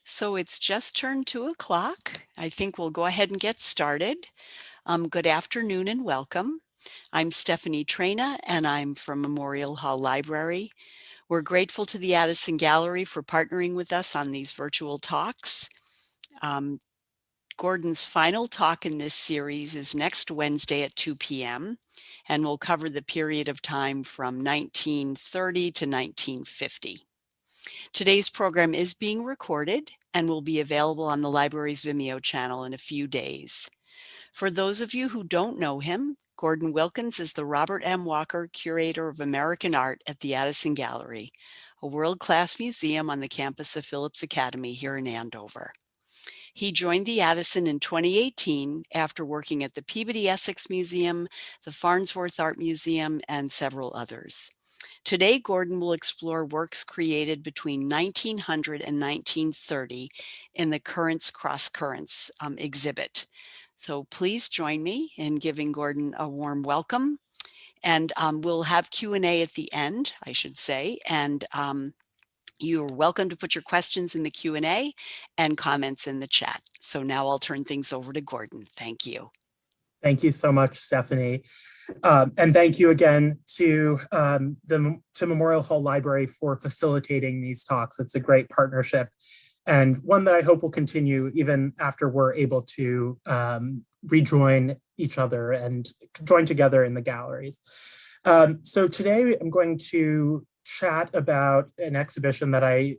So it's just turned 2 o'clock. I think we'll go ahead and get started. Good afternoon and welcome. I'm Stephanie Traina and I'm from Memorial Hall Library. We're grateful to the Addison Gallery for partnering with us on these virtual talks. Gordon's final talk in this series is next Wednesday at 2 p.m. and will cover the period of time from 1930 to 1950. Today's program is being recorded and will be available on the library's Vimeo channel in a few days. For those of you who don't know him, Gordon Wilkins is the Robert M. Walker Curator of American Art at the Addison Gallery, a world-class museum on the campus of Phillips Academy here in Andover. He joined the Addison in 2018 after working at the Peabody Essex Museum, the Farnsworth Art Museum, and several others. Today, Gordon will explore works created between 1900 and 1930 in the Crosscurrents exhibit. So please join me in giving Gordon a warm welcome. And we'll have Q&A at the end, I should say. And you're welcome to put your questions in the Q&A and comments in the chat. So now I'll turn things over to Gordon. Thank you. Thank you so much, Stephanie. And thank you again to Memorial Hall Library for facilitating these talks. It's a great partnership and one that I hope will continue even after we're able to rejoin each other and join together in the galleries. So today I'm going to chat about an exhibition that I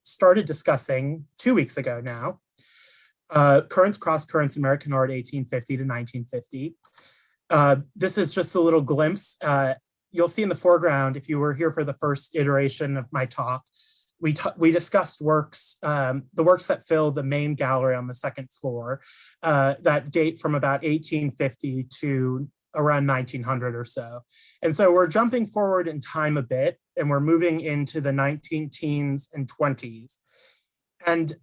started discussing 2 weeks ago now. Crosscurrents, American Art, 1850 to 1950. This is just a little glimpse. You'll see in the foreground, if you were here for the first iteration of my talk, we discussed works, the works that fill the main gallery on the second floor that date from about 1850 to around 1900 or so. And so we're jumping forward in time a bit and we're moving into the 19 teens and 20s. And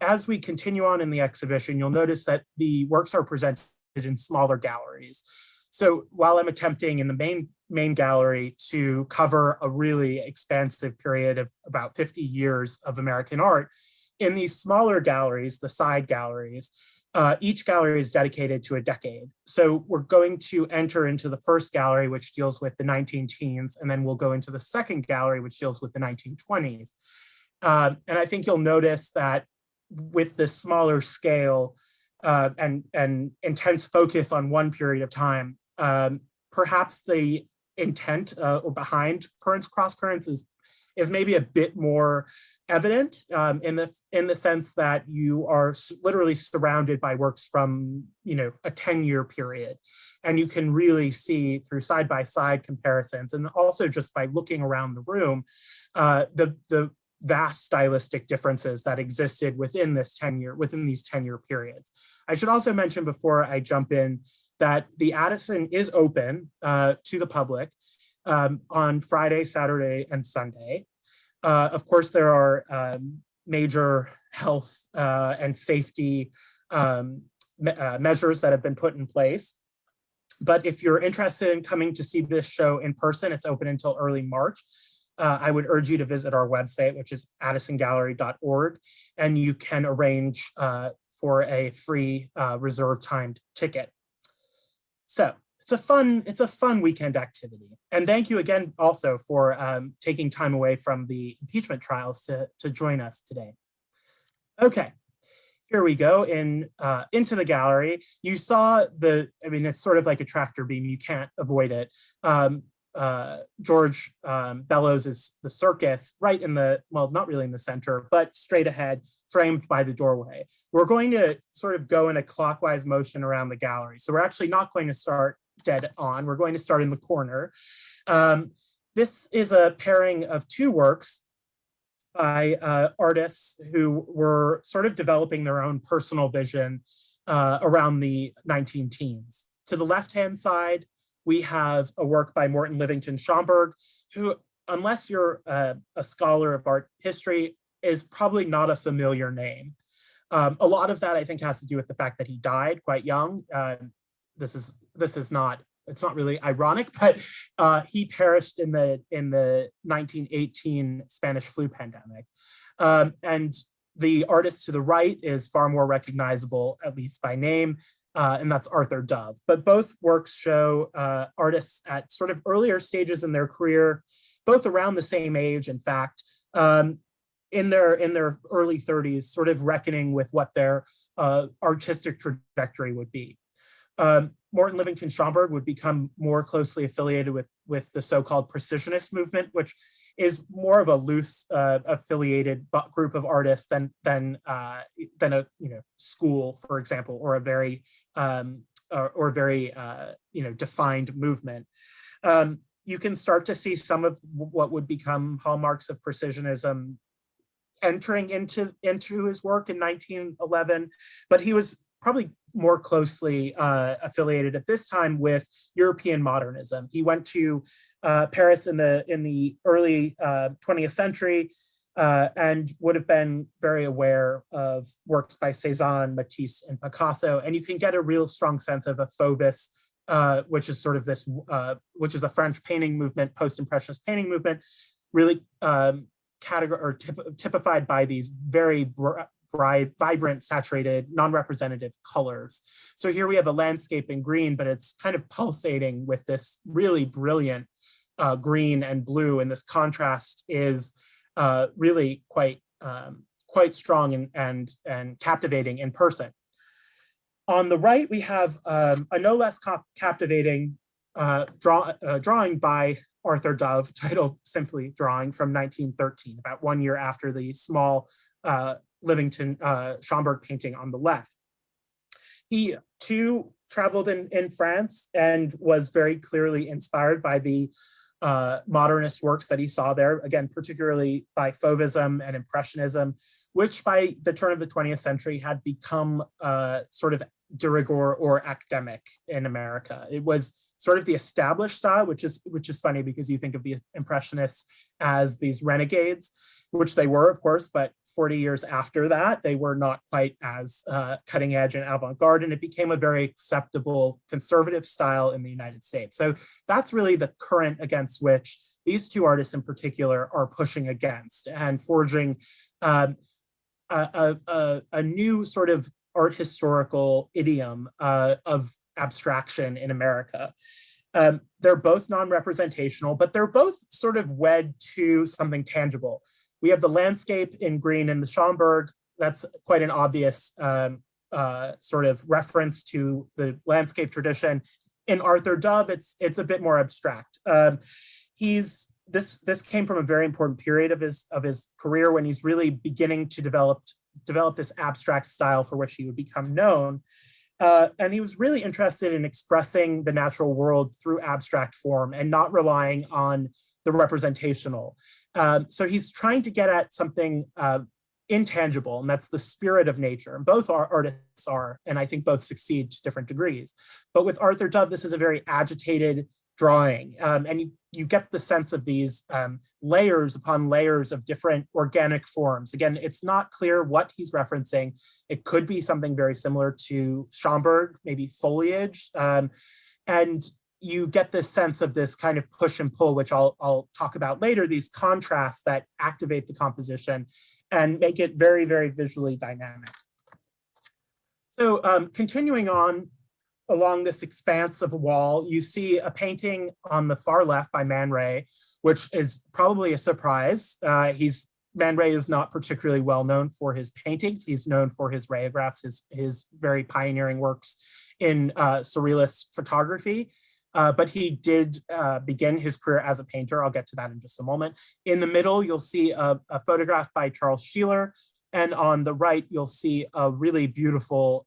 as we continue on in the exhibition, you'll notice that the works are presented in smaller galleries. So while I'm attempting in the main gallery to cover a really expansive period of about 50 years of American art, in these smaller galleries, the side galleries, each gallery is dedicated to a decade. So we're going to enter into the first gallery, which deals with the 19 teens, and then we'll go into the second gallery, which deals with the 1920s. And I think you'll notice that with this smaller scale and intense focus on one period of time, perhaps the intent or behind Crosscurrents is maybe a bit more evident in the sense that you are literally surrounded by works from a 10-year period, and you can really see through side-by-side comparisons, and also just by looking around the room, the vast stylistic differences that existed within these 10-year periods. I should also mention before I jump in that the Addison is open to the public on Friday, Saturday, and Sunday. Of course, there are major health and safety measures that have been put in place. But if you're interested in coming to see this show in person, it's open until early March. I would urge you to visit our website, which is addisongallery.org, and you can arrange for a free reserved timed ticket. So it's a fun weekend activity. And thank you again also for taking time away from the impeachment trials to join us today. Okay, here we go into the gallery. You saw it's sort of like a tractor beam, you can't avoid it. George Bellows is the circus right in not really in the center, but straight ahead, framed by the doorway. We're going to sort of go in a clockwise motion around the gallery. So we're actually not going to start dead on. We're going to start in the corner. This is a pairing of two works by artists who were sort of developing their own personal vision around the 19 teens. To the left-hand side, we have a work by Morton Livingston Schomburg, who, unless you're a scholar of art history, is probably not a familiar name. A lot of that, I think, has to do with the fact that he died quite young. It's not really ironic, but he perished in the 1918 Spanish flu pandemic. And The artist to the right is far more recognizable, at least by name, and that's Arthur Dove. But both works show artists at sort of earlier stages in their career, both around the same age, in fact, in their early 30s, sort of reckoning with what their artistic trajectory would be. Morton Livingston Schomburg would become more closely affiliated with the so-called precisionist movement, which is more of a loose affiliated group of artists than a school, for example, or a very defined movement. You can start to see some of what would become hallmarks of precisionism entering into his work in 1911, but he was probably more closely affiliated at this time with European modernism. He went to Paris in the early 20th century and would have been very aware of works by Cézanne, Matisse, and Picasso. And you can get a real strong sense of a Phobos, which is sort of this, which is a French painting movement, post-impressionist painting movement, really typified by these very bright, vibrant, saturated, non-representative colors. So here we have a landscape in green, but it's kind of pulsating with this really brilliant green and blue, and this contrast is really quite strong and captivating in person. On the right, we have a no less captivating drawing by Arthur Dove, titled simply Drawing, from 1913, about 1 year after the small Livingston Schomburg painting on the left. He too traveled in France and was very clearly inspired by the modernist works that he saw there, again, particularly by Fauvism and Impressionism, which by the turn of the 20th century had become sort of de rigueur or academic in America. It was sort of the established style, which is funny because you think of the Impressionists as these renegades, which they were, of course, but 40 years after that, they were not quite as cutting edge and avant-garde, and it became a very acceptable conservative style in the United States. So that's really the current against which these two artists in particular are pushing against and forging a new sort of art historical idiom of abstraction in America. They're both non-representational, but they're both sort of wed to something tangible. We have the landscape in green in the Schomburg. That's quite an obvious sort of reference to the landscape tradition. In Arthur Dove, it's a bit more abstract. This came from a very important period of his career when he's really beginning to develop this abstract style for which he would become known. And he was really interested in expressing the natural world through abstract form and not relying on the representational. So he's trying to get at something intangible, and that's the spirit of nature. And both artists are, and I think both succeed to different degrees. But with Arthur Dove, this is a very agitated drawing, and you get the sense of these layers upon layers of different organic forms. Again, it's not clear what he's referencing. It could be something very similar to Schomburg, maybe foliage, and you get this sense of this kind of push and pull, which I'll talk about later, these contrasts that activate the composition and make it very, very visually dynamic. So continuing on along this expanse of a wall, you see a painting on the far left by Man Ray, which is probably a surprise. Man Ray is not particularly well known for his paintings. He's known for his rayographs, his very pioneering works in surrealist photography. But he did begin his career as a painter. I'll get to that in just a moment. In the middle, you'll see a photograph by Charles Schieler. And on the right, you'll see a really beautiful,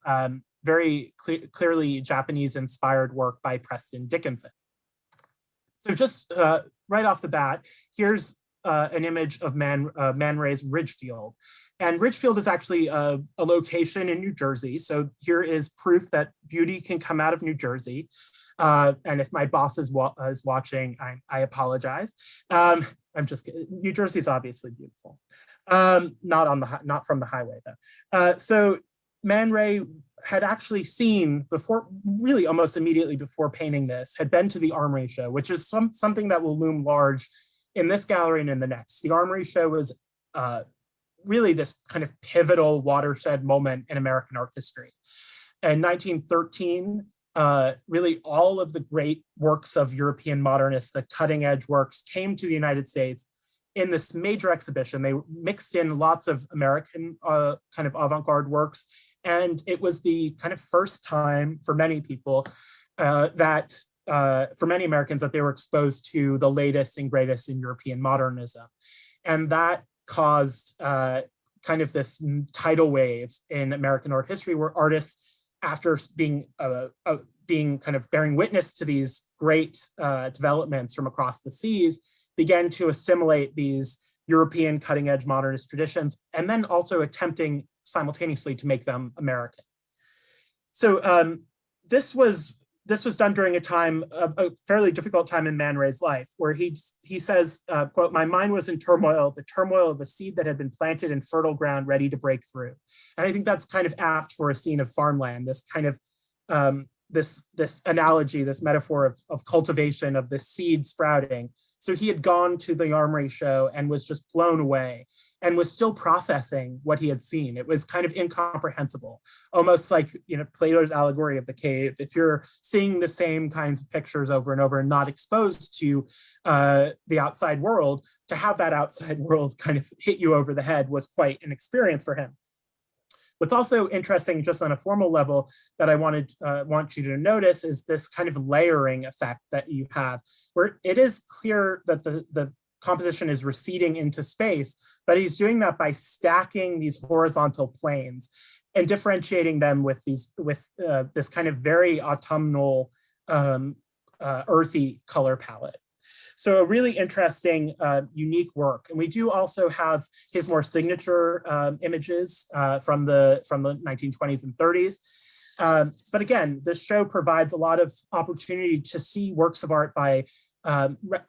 very clearly Japanese-inspired work by Preston Dickinson. So just right off the bat, here's an image of Man Ray's Ridgefield. And Ridgefield is actually a location in New Jersey. So here is proof that beauty can come out of New Jersey. And if my boss is watching, I apologize. I'm just kidding. New Jersey is obviously beautiful. Not from the highway though. So Man Ray had actually seen before, really almost immediately before painting this, had been to the Armory Show, which is something that will loom large in this gallery and in the next. The Armory Show was really this kind of pivotal watershed moment in American art history. In 1913, really all of the great works of European modernists, the cutting edge works, came to the United States in this major exhibition. They mixed in lots of American kind of avant-garde works. And it was the kind of first time for many people for many Americans that they were exposed to the latest and greatest in European modernism. And that caused kind of this tidal wave in American art history where artists, after being kind of bearing witness to these great developments from across the seas, began to assimilate these European cutting edge modernist traditions, and then also attempting simultaneously to make them American. So this was done during a fairly difficult time in Man Ray's life, where he says, quote, "My mind was in turmoil, the turmoil of a seed that had been planted in fertile ground ready to break through." And I think that's kind of apt for a scene of farmland, this kind of this analogy, this metaphor of cultivation, of this seed sprouting. So he had gone to the Armory show and was just blown away and was still processing what he had seen. It was kind of incomprehensible, almost like, you know, Plato's allegory of the cave. If you're seeing the same kinds of pictures over and over and not exposed to the outside world, to have that outside world kind of hit you over the head was quite an experience for him. What's also interesting, just on a formal level, that I want you to notice is this kind of layering effect that you have, where it is clear that the composition is receding into space, but he's doing that by stacking these horizontal planes and differentiating them with this kind of very autumnal, earthy color palette. So a really interesting, unique work. And we do also have his more signature images from the 1920s and 30s. But again, this show provides a lot of opportunity to see works of art by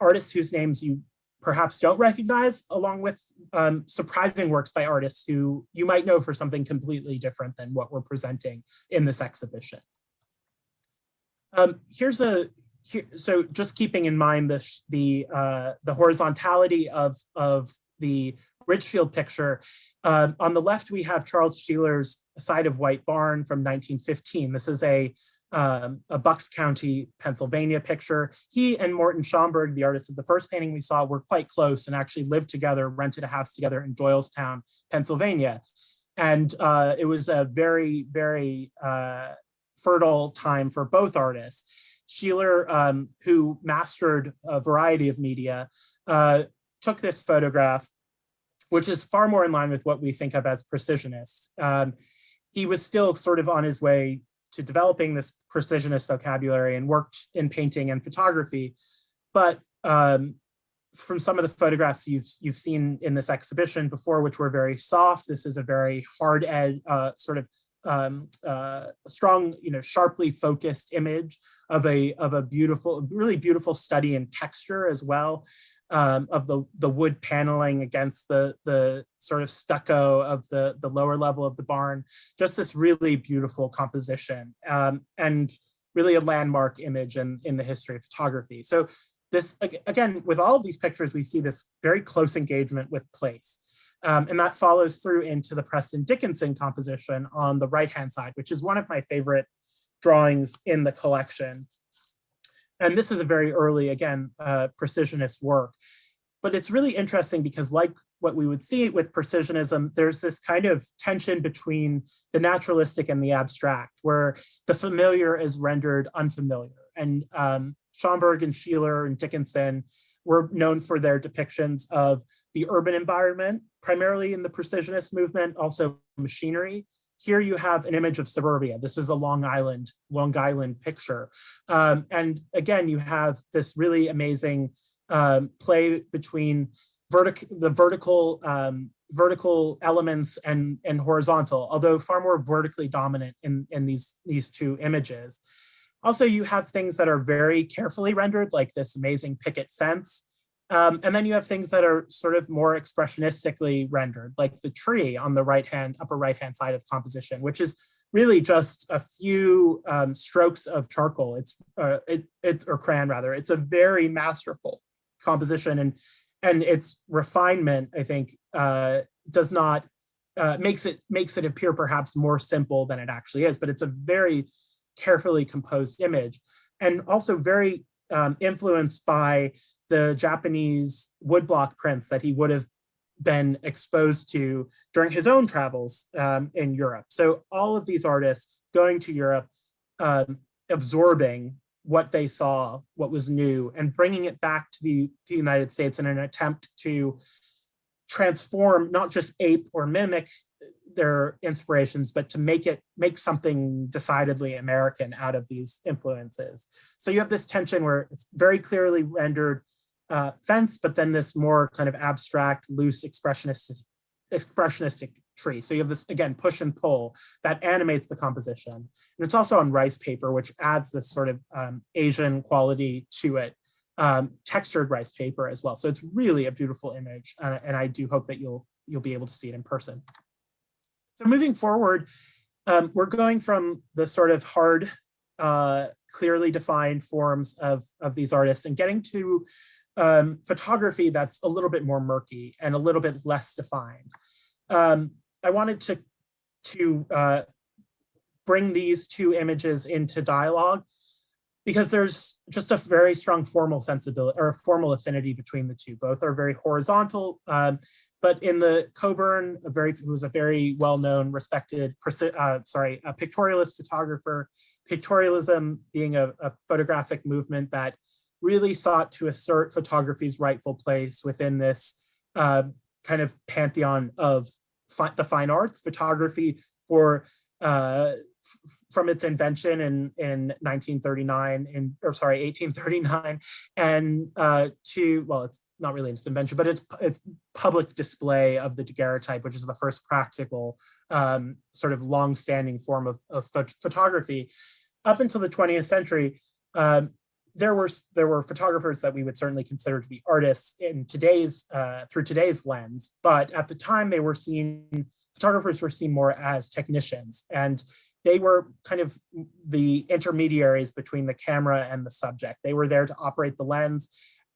artists whose names you perhaps don't recognize, along with surprising works by artists who you might know for something completely different than what we're presenting in this exhibition. So just keeping in mind the horizontality of the Ridgefield picture, on the left we have Charles Schieler's Side of White Barn from 1915. This is a Bucks County, Pennsylvania picture. He and Morton Schomburg, the artist of the first painting we saw, were quite close and actually lived together, rented a house together in Doylestown, Pennsylvania. And it was a very, very fertile time for both artists. Schieler, who mastered a variety of media, took this photograph, which is far more in line with what we think of as precisionist. He was still sort of on his way to developing this precisionist vocabulary and worked in painting and photography. But from some of the photographs you've seen in this exhibition before, which were very soft, this is a very hard edge, sort of strong, sharply focused image of a beautiful, really beautiful study in texture as well, of the wood paneling against the sort of stucco of the lower level of the barn. Just this really beautiful composition, and really a landmark image in the history of photography. So this, again, with all of these pictures, we see this very close engagement with place. And that follows through into the Preston Dickinson composition on the right-hand side, which is one of my favorite drawings in the collection. And this is a very early, again, precisionist work. But it's really interesting because, like what we would see with precisionism, there's this kind of tension between the naturalistic and the abstract, where the familiar is rendered unfamiliar. And Schomburg and Schieler and Dickinson were known for their depictions of the urban environment, primarily in the precisionist movement, also machinery. Here you have an image of suburbia. This is a Long Island picture. And again, you have this really amazing play between the vertical elements and horizontal, although far more vertically dominant in these two images. Also, you have things that are very carefully rendered, like this amazing picket fence. And then you have things that are sort of more expressionistically rendered, like the tree on the upper right-hand side of the composition, which is really just a few strokes of charcoal. Or crayon rather. It's a very masterful composition, and its refinement, I think, does not, makes it appear perhaps more simple than it actually is, but it's a very carefully composed image, and also very influenced by the Japanese woodblock prints that he would have been exposed to during his own travels in Europe. So all of these artists going to Europe, absorbing what they saw, what was new, and bringing it back to the United States in an attempt to transform, not just ape or mimic their inspirations, but to make something decidedly American out of these influences. So you have this tension where it's very clearly rendered fence, but then this more kind of abstract, loose, expressionistic tree. So you have this, again, push and pull that animates the composition. And it's also on rice paper, which adds this sort of Asian quality to it, textured rice paper as well. So it's really a beautiful image, and I do hope that you'll be able to see it in person. So moving forward, we're going from the sort of hard, clearly defined forms of these artists and getting to photography that's a little bit more murky and a little bit less defined. I wanted to bring these two images into dialogue because there's just a very strong formal sensibility or a formal affinity between the two. Both are very horizontal, but in the Coburn, who was a very well-known, respected, a pictorialist photographer, pictorialism being a photographic movement that really sought to assert photography's rightful place within this kind of pantheon of the fine arts. Photography from its invention in 1839, and well, it's not really its invention, but it's public display of the daguerreotype, which is the first practical sort of long-standing form of photography. Up until the 20th century, there were photographers that we would certainly consider to be artists in through today's lens, but at the time photographers were seen more as technicians, and they were kind of the intermediaries between the camera and the subject. They were there to operate the lens,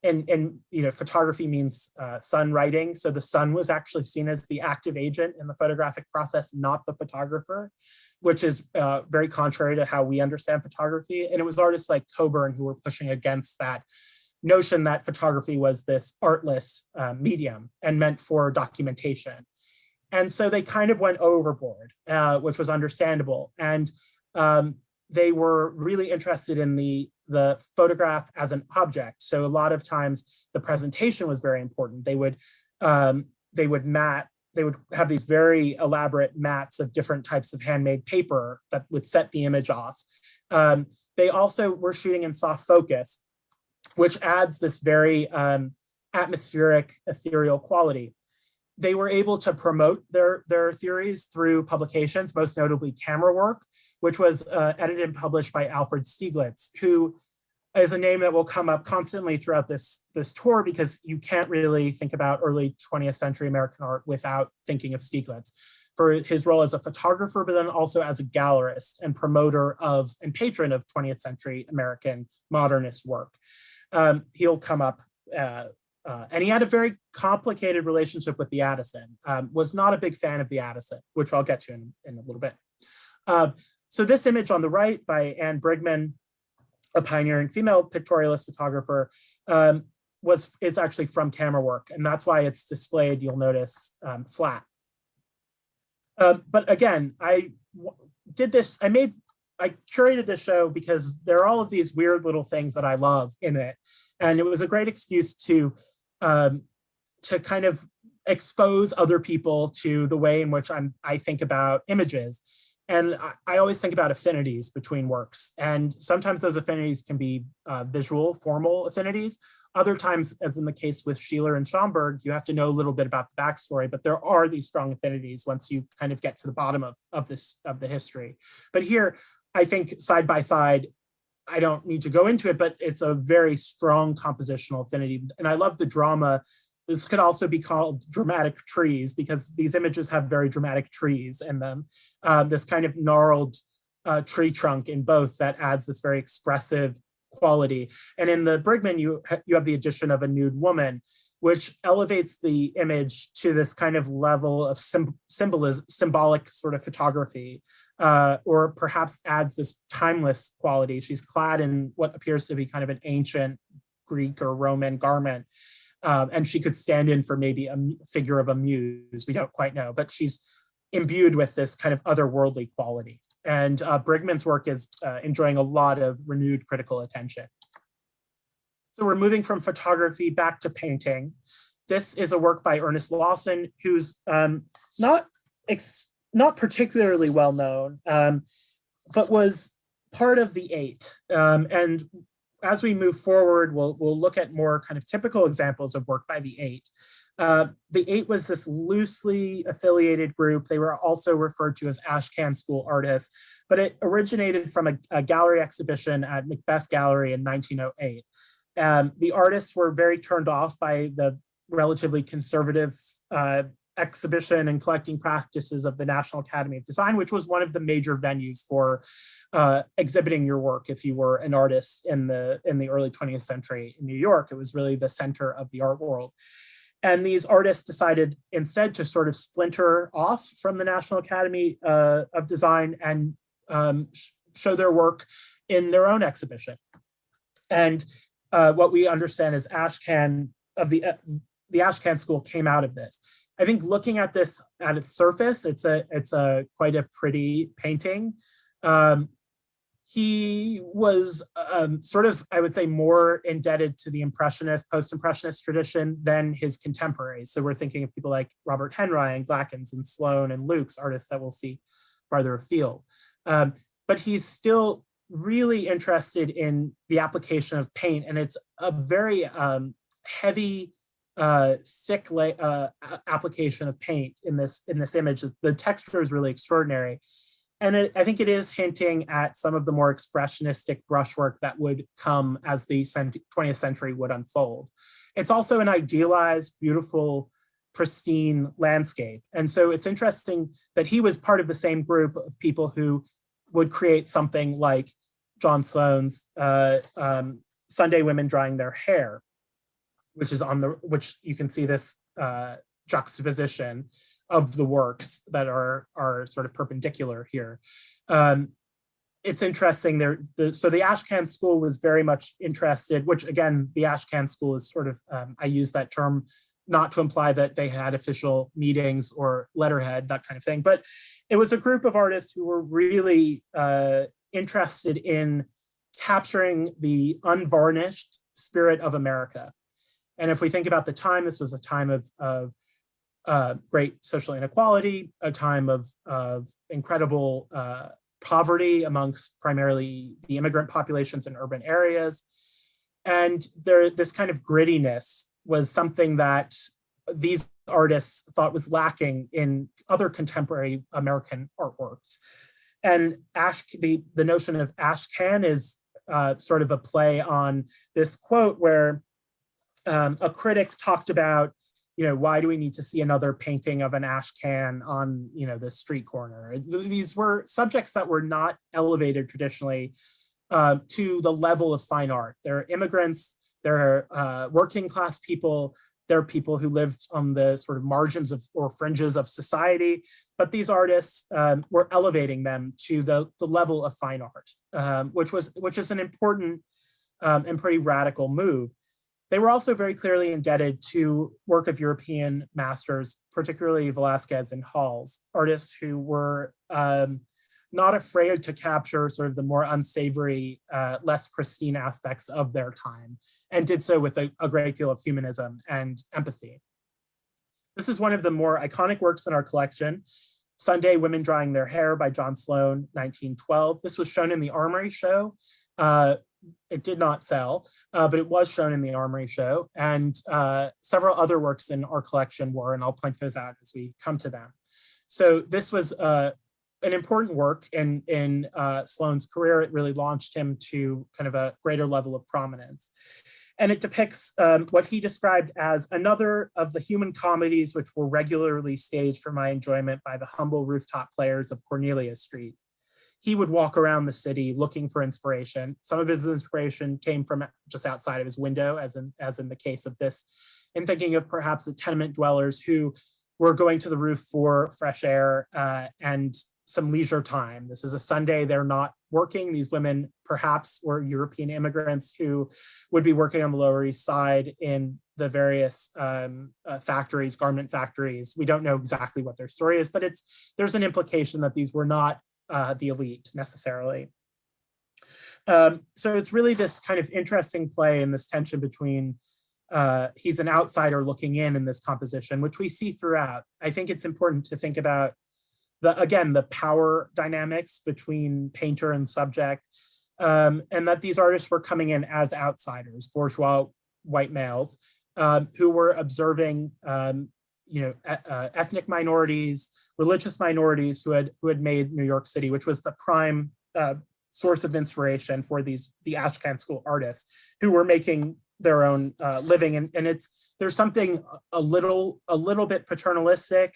and photography means sun writing, so the sun was actually seen as the active agent in the photographic process, not the photographer, which is very contrary to how we understand photography. And it was artists like Coburn who were pushing against that notion that photography was this artless medium and meant for documentation. And so they kind of went overboard, which was understandable. And they were really interested in the photograph as an object. So a lot of times the presentation was very important. They would have these very elaborate mats of different types of handmade paper that would set the image off. They also were shooting in soft focus, which adds this very atmospheric, ethereal quality. They were able to promote their theories through publications, most notably Camera Work, which was edited and published by Alfred Stieglitz, who is a name that will come up constantly throughout this tour, because you can't really think about early 20th century American art without thinking of Stieglitz for his role as a photographer, but then also as a gallerist and promoter of and patron of 20th century American modernist work. He'll come up, and he had a very complicated relationship with the Addison, was not a big fan of the Addison, which I'll get to in a little bit. So this image on the right by Anne Brigman, a pioneering female pictorialist photographer, is actually from Camera Work, and that's why it's displayed, you'll notice, flat. But again, I curated this show because there are all of these weird little things that I love in it, and it was a great excuse to kind of expose other people to the way in which I think about images. And I always think about affinities between works. And sometimes those affinities can be visual, formal affinities. Other times, as in the case with Schieler and Schomburg, you have to know a little bit about the backstory, but there are these strong affinities once you kind of get to the bottom of the history. But here, I think side by side, I don't need to go into it, but it's a very strong compositional affinity. And I love the drama. This could also be called dramatic trees, because these images have very dramatic trees in them. This kind of gnarled tree trunk in both that adds this very expressive quality. And in the Brigman, you have the addition of a nude woman. which elevates the image to this kind of level of symbolic sort of photography, or perhaps adds this timeless quality. She's clad in what appears to be kind of an ancient Greek or Roman garment. And she could stand in for maybe a figure of a muse, we don't quite know, but she's imbued with this kind of otherworldly quality. And Brigman's work is enjoying a lot of renewed critical attention. So we're moving from photography back to painting. This is a work by Ernest Lawson, who's not particularly well known, but was part of the Eight. And as we move forward, we'll look at more kind of typical examples of work by the Eight. The Eight was this loosely affiliated group. They were also referred to as Ashcan School artists, but it originated from a gallery exhibition at Macbeth Gallery in 1908. The artists were very turned off by the relatively conservative exhibition and collecting practices of the National Academy of Design, which was one of the major venues for exhibiting your work if you were an artist in the early 20th century in New York. It was really the center of the art world. And these artists decided instead to sort of splinter off from the National Academy of Design and show their work in their own exhibition. And what we understand is Ashcan of the Ashcan School came out of this. I think looking at this at its surface, it's a quite a pretty painting. He was sort of, I would say, more indebted to the Impressionist, post-Impressionist tradition than his contemporaries. So we're thinking of people like Robert Henry and Glackens and Sloan and Luke's, artists that we'll see farther afield. But he's still really interested in the application of paint, and it's a very heavy, thick application of paint in this image. The texture is really extraordinary. And I think it is hinting at some of the more expressionistic brushwork that would come as the 20th century would unfold. It's also an idealized, beautiful, pristine landscape. And so it's interesting that he was part of the same group of people who would create something like John Sloan's Sunday Women Drying Their Hair, which is which you can see this juxtaposition of the works that are sort of perpendicular here. It's interesting so the Ashcan School was very much interested, which again, the Ashcan School is sort of, I use that term not to imply that they had official meetings or letterhead, that kind of thing, but it was a group of artists who were really interested in capturing the unvarnished spirit of America. And if we think about the time, this was a time of great social inequality, a time of incredible poverty amongst primarily the immigrant populations in urban areas. And this kind of grittiness was something that these artists thought was lacking in other contemporary American artworks. And the notion of Ashcan is sort of a play on this quote where a critic talked about, why do we need to see another painting of an ash can on, the street corner? These were subjects that were not elevated traditionally to the level of fine art. They're immigrants, they're working class people, they're people who lived on the sort of margins of or fringes of society, but these artists were elevating them to the level of fine art, which is an important and pretty radical move. They were also very clearly indebted to work of European masters, particularly Velázquez and Hals, artists who were not afraid to capture sort of the more unsavory, less pristine aspects of their time, and did so with a great deal of humanism and empathy. This is one of the more iconic works in our collection, Sunday Women Drying Their Hair by John Sloan, 1912. This was shown in the Armory show. It did not sell, but it was shown in the Armory show, and several other works in our collection were, and I'll point those out as we come to them. So this was an important work in Sloan's career. It really launched him to kind of a greater level of prominence. And it depicts what he described as another of the human comedies which were regularly staged for my enjoyment by the humble rooftop players of Cornelia Street. He would walk around the city looking for inspiration. Some of his inspiration came from just outside of his window, as in the case of this in thinking of perhaps the tenement dwellers who were going to the roof for fresh air and some leisure time. This is a Sunday, they're not working. These women perhaps were European immigrants who would be working on the Lower East Side in the various factories, garment factories. We don't know exactly what their story is, but there's an implication that these were not the elite necessarily. So it's really this kind of interesting play and this tension between he's an outsider looking in this composition, which we see throughout. I think it's important to think about the power dynamics between painter and subject, and that these artists were coming in as outsiders, bourgeois white males, who were observing ethnic minorities, religious minorities who had made New York City, which was the prime source of inspiration for the Ashcan School artists who were making their own living. And there's something a little bit paternalistic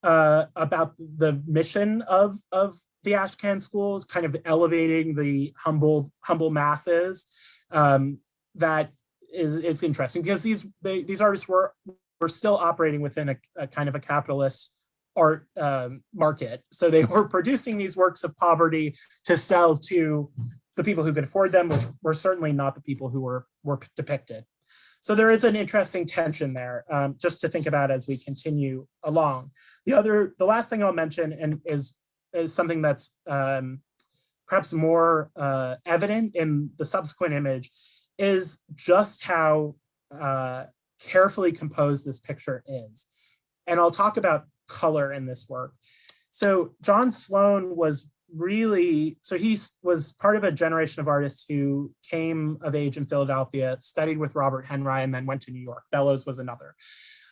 about the mission of the Ashcan School, kind of elevating the humble masses. That is interesting because these artists were still operating within a kind of a capitalist art market. So they were producing these works of poverty to sell to the people who could afford them, which were certainly not the people who were depicted. So there is an interesting tension there, just to think about as we continue along. The last thing I'll mention and is something that's perhaps more evident in the subsequent image is just how carefully composed this picture is. And I'll talk about color in this work. So John Sloan was he was part of a generation of artists who came of age in Philadelphia, studied with Robert Henry, and then went to New York. Bellows was another.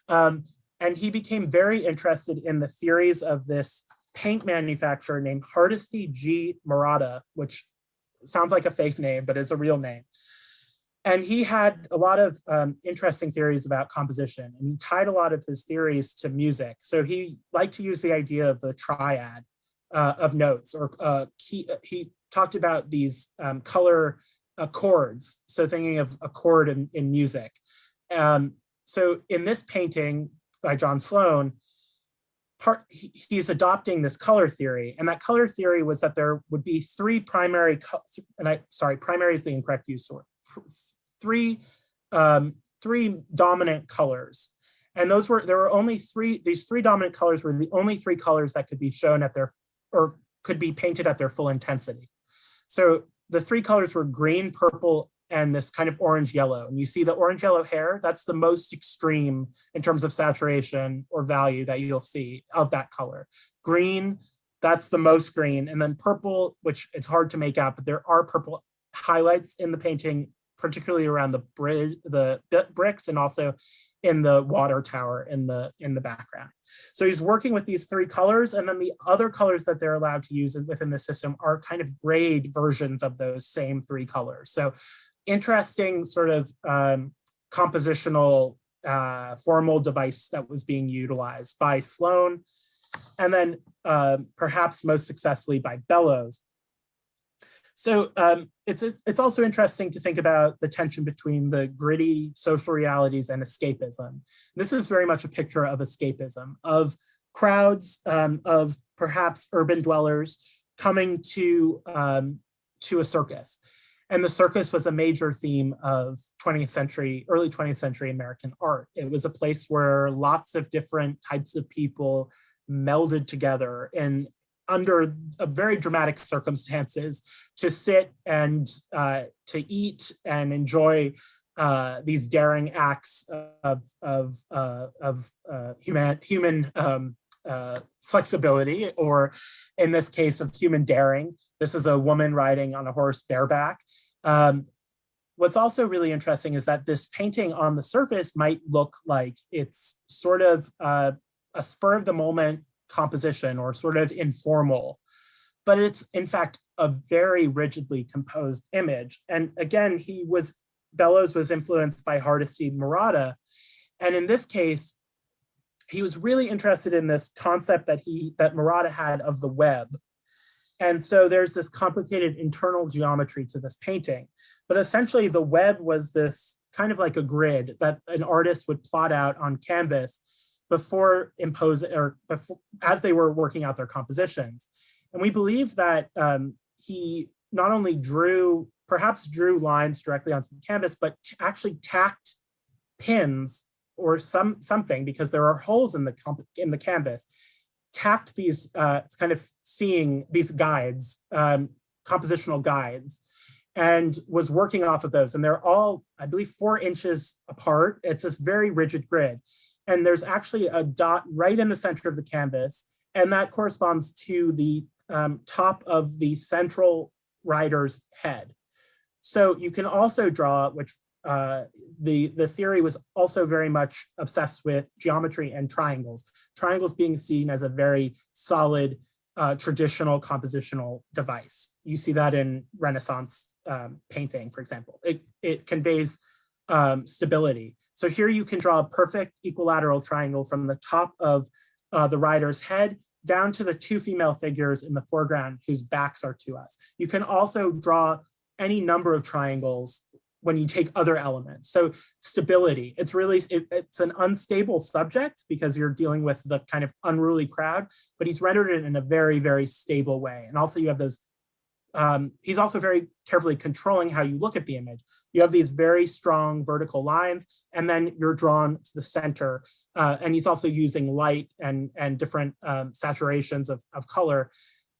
And he became very interested in the theories of this paint manufacturer named Hardesty G. Murata, which sounds like a fake name, but is a real name. And he had a lot of interesting theories about composition, and he tied a lot of his theories to music. So he liked to use the idea of the triad of notes, or he talked about these color chords. So thinking of a chord in music. So in this painting by John Sloan, he's adopting this color theory, and that color theory was that there would be three primary, primary is the incorrect use word. Three dominant colors, and there were only three. These three dominant colors were the only three colors that could be shown or could be painted at their full intensity. So the three colors were green, purple, and this kind of orange yellow. And you see the orange yellow hair, that's the most extreme in terms of saturation or value that you'll see of that color. Green, that's the most green. And then purple, which it's hard to make out, but there are purple highlights in the painting, particularly around the bricks and also in the water tower in the background. So he's working with these three colors, and then the other colors that they're allowed to use within the system are kind of grade versions of those same three colors. So interesting sort of compositional formal device that was being utilized by Sloan, and then perhaps most successfully by Bellows. So it's also interesting to think about the tension between the gritty social realities and escapism. This is very much a picture of escapism, of crowds of perhaps urban dwellers coming to a circus. And the circus was a major theme of early 20th century American art. It was a place where lots of different types of people melded together and under very dramatic circumstances to sit and to eat and enjoy these daring acts of human flexibility, or in this case of human daring. This is a woman riding on a horse bareback. What's also really interesting is that this painting on the surface might look like it's sort of a spur of the moment composition or sort of informal, but it's in fact a very rigidly composed image. And again, Bellows was influenced by Hardesty Murata. And in this case, he was really interested in this concept that Murata had of the web. And so there's this complicated internal geometry to this painting. But essentially the web was this kind of like a grid that an artist would plot out on canvas before as they were working out their compositions. And we believe that he not only perhaps drew lines directly onto the canvas, but actually tacked pins or something, because there are holes in the canvas, tacked these these guides, compositional guides, and was working off of those. And they're all, I believe, 4 inches apart. It's this very rigid grid. And there's actually a dot right in the center of the canvas, and that corresponds to the top of the central rider's head. So you can also draw, which the theory was also very much obsessed with geometry and triangles. Triangles being seen as a very solid traditional compositional device. You see that in Renaissance painting, for example. It conveys stability. So here you can draw a perfect equilateral triangle from the top of the rider's head down to the 2 female figures in the foreground whose backs are to us. You can also draw any number of triangles when you take other elements. So stability, it's an unstable subject because you're dealing with the kind of unruly crowd, but he's rendered it in a very, very stable way. And also you have those, he's also very carefully controlling how you look at the image. You have these very strong vertical lines, and then you're drawn to the center. And he's also using light and different saturations of color.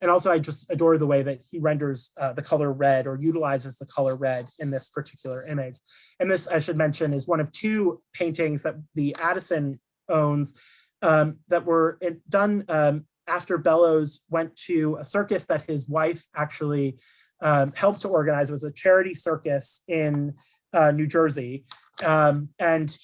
And also, I just adore the way that he renders the color red, or utilizes the color red in this particular image. And this, I should mention, is one of 2 paintings that the Addison owns that were done after Bellows went to a circus that his wife actually helped to organize. It was a charity circus in New Jersey. And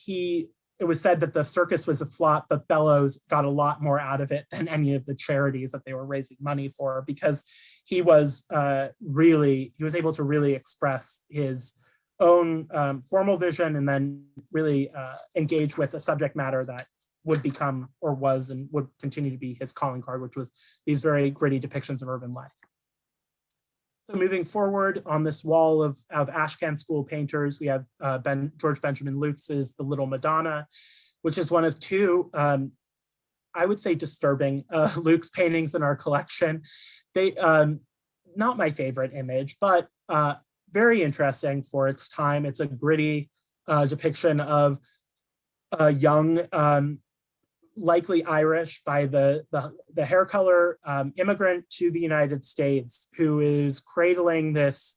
it was said that the circus was a flop, but Bellows got a lot more out of it than any of the charities that they were raising money for, because he was able to really express his own formal vision, and then really engage with a subject matter that would become, or was, and would continue to be his calling card, which was these very gritty depictions of urban life. So moving forward on this wall of Ashcan School painters, we have George Benjamin Lukes's The Little Madonna, which is one of 2, I would say, disturbing Lukes paintings in our collection. They, not my favorite image, but very interesting for its time. It's a gritty depiction of a young, likely Irish by the hair color, immigrant to the United States, who is cradling this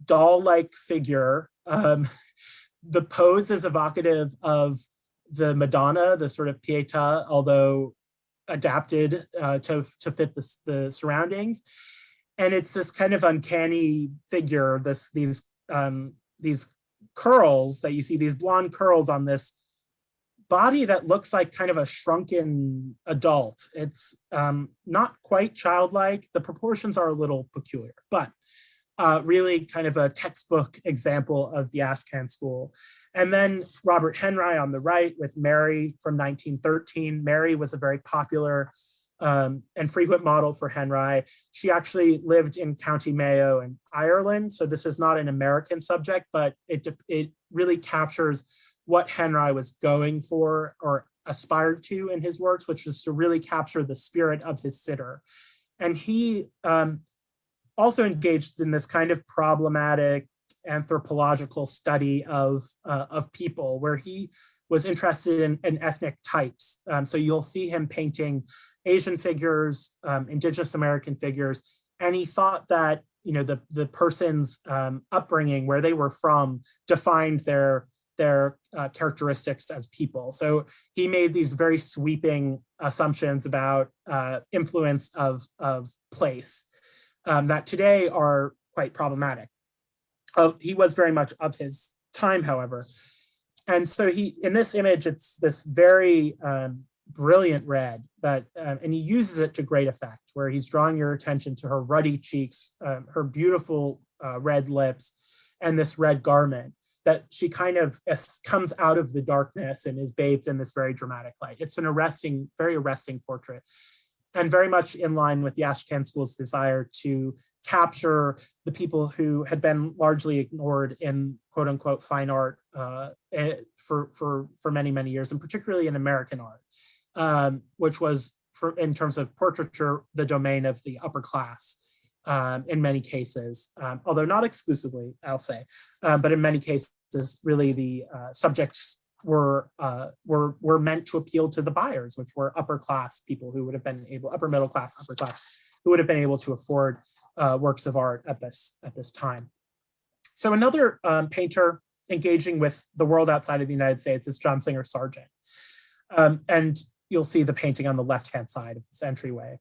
doll-like figure. The pose is evocative of the Madonna, the sort of Pietà, although adapted to fit the surroundings. And it's this kind of uncanny figure, these curls that you see, these blonde curls on this body that looks like kind of a shrunken adult. It's not quite childlike. The proportions are a little peculiar, but really kind of a textbook example of the Ashcan School. And then Robert Henry on the right with Mary from 1913. Mary was a very popular and frequent model for Henry. She actually lived in County Mayo in Ireland. So this is not an American subject, but it really captures what Henry was going for, or aspired to in his works, which is to really capture the spirit of his sitter. And he also engaged in this kind of problematic anthropological study of people, where he was interested in ethnic types. So you'll see him painting Asian figures, Indigenous American figures, and he thought that the person's upbringing, where they were from, defined their characteristics as people. So he made these very sweeping assumptions about influence of place that today are quite problematic. He was very much of his time, however. And so in this image, it's this very brilliant red that, and he uses it to great effect, where he's drawing your attention to her ruddy cheeks, her beautiful red lips, and this red garment that she kind of comes out of the darkness and is bathed in this very dramatic light. It's an very arresting portrait. and very much in line with the Ashcan School's desire to capture the people who had been largely ignored in quote unquote fine art for many, many years, and particularly in American art, which was, in terms of portraiture, the domain of the upper class in many cases, although not exclusively, I'll say, but in many cases, really the subjects were meant to appeal to the buyers, which were upper class people who would have been able, upper middle class, upper class, who would have been able to afford works of art at this time. So another painter engaging with the world outside of the United States is John Singer Sargent. And you'll see the painting on the left-hand side of this entryway.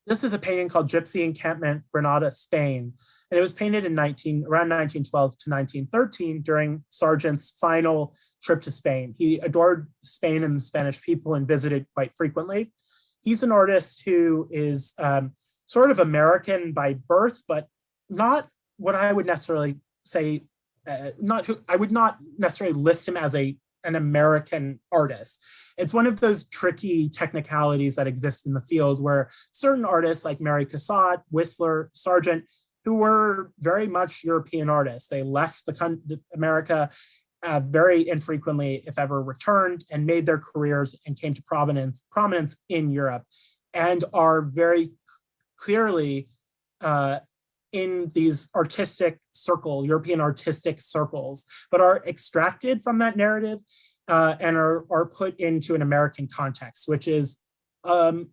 This is a painting called Gypsy Encampment, Granada, Spain. And it was painted in around 1912 to 1913 during Sargent's final trip to Spain. He adored Spain and the Spanish people and visited quite frequently. He's an artist who is sort of American by birth, but not what I would necessarily say, I would not necessarily list him as an American artist. It's one of those tricky technicalities that exist in the field where certain artists like Mary Cassatt, Whistler, Sargent, who were very much European artists. They left America very infrequently, if ever, returned and made their careers and came to prominence in Europe, and are very clearly in these European artistic circles, but are extracted from that narrative and are put into an American context, which is a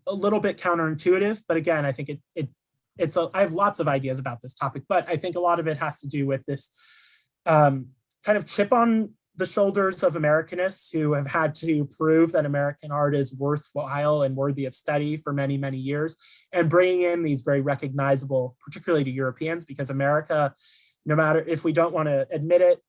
little bit counterintuitive. But again, I think I have lots of ideas about this topic, but I think a lot of it has to do with this kind of chip on the shoulders of Americanists who have had to prove that American art is worthwhile and worthy of study for many, many years, and bringing in these very recognizable, particularly to Europeans, because America, no matter if we don't want to admit it,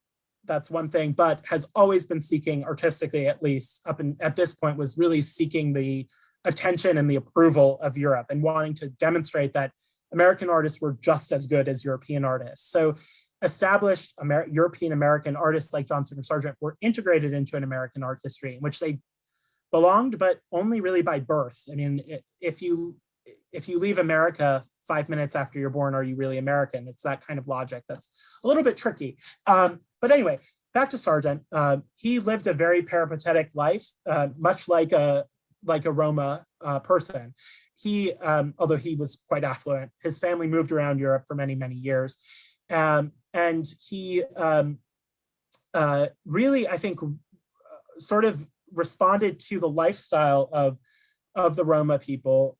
that's one thing, but has always been seeking, artistically at least, at this point, was really seeking the attention and the approval of Europe and wanting to demonstrate that American artists were just as good as European artists. So established European American artists like John Singer Sargent were integrated into an American art history in which they belonged, but only really by birth. I mean, if you leave America 5 minutes after you're born, are you really American? It's that kind of logic that's a little bit tricky. But anyway, back to Sargent. He lived a very peripatetic life, much like a Roma person. He, although he was quite affluent, his family moved around Europe for many, many years. And he really, I think, sort of responded to the lifestyle of the Roma people,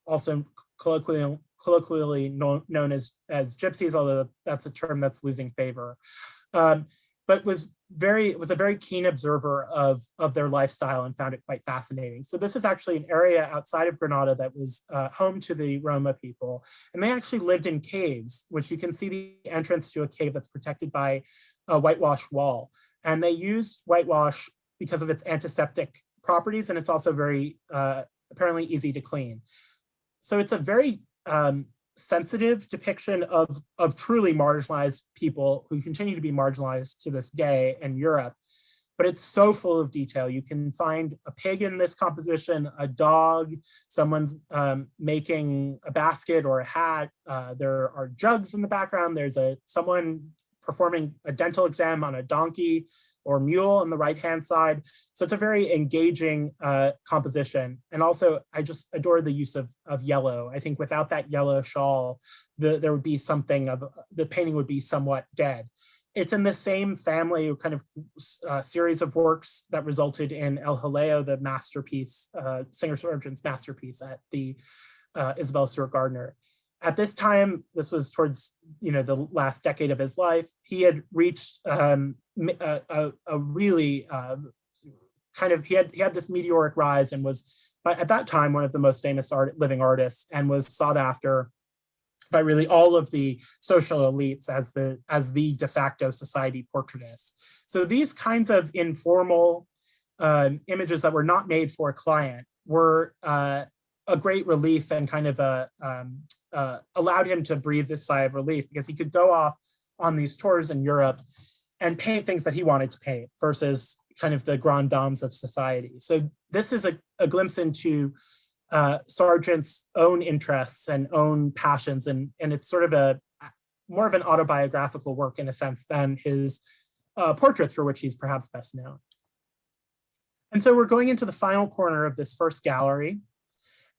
also colloquially known as gypsies, although that's a term that's losing favor. But was a very keen observer of their lifestyle and found it quite fascinating. So this is actually an area outside of Granada that was home to the Roma people. And they actually lived in caves, which you can see the entrance to a cave that's protected by a whitewashed wall. And they used whitewash because of its antiseptic properties, and it's also very apparently easy to clean. So it's a very sensitive depiction of truly marginalized people who continue to be marginalized to this day in Europe, but it's so full of detail. You can find a pig in this composition, a dog, someone's making a basket or a hat. There are jugs in the background. There's someone performing a dental exam on a donkey or mule on the right-hand side. So it's a very engaging composition. And also, I just adore the use of yellow. I think without that yellow shawl, there would be something of, the painting would be somewhat dead. It's in the same family kind of series of works that resulted in El Jaleo, the masterpiece, Singer Sargent's masterpiece at the Isabel Stewart Gardner. At this time, this was towards the last decade of his life, he had reached a really he had this meteoric rise and was, at that time, one of the most famous living artists, and was sought after by really all of the social elites as the de facto society portraitist. So these kinds of informal images that were not made for a client were a great relief, and kind of allowed him to breathe this sigh of relief, because he could go off on these tours in Europe and paint things that he wanted to paint versus kind of the grand dames of society. So this is a glimpse into Sargent's own interests and own passions, and it's sort of a more of an autobiographical work in a sense than his portraits, for which he's perhaps best known. And so we're going into the final corner of this first gallery,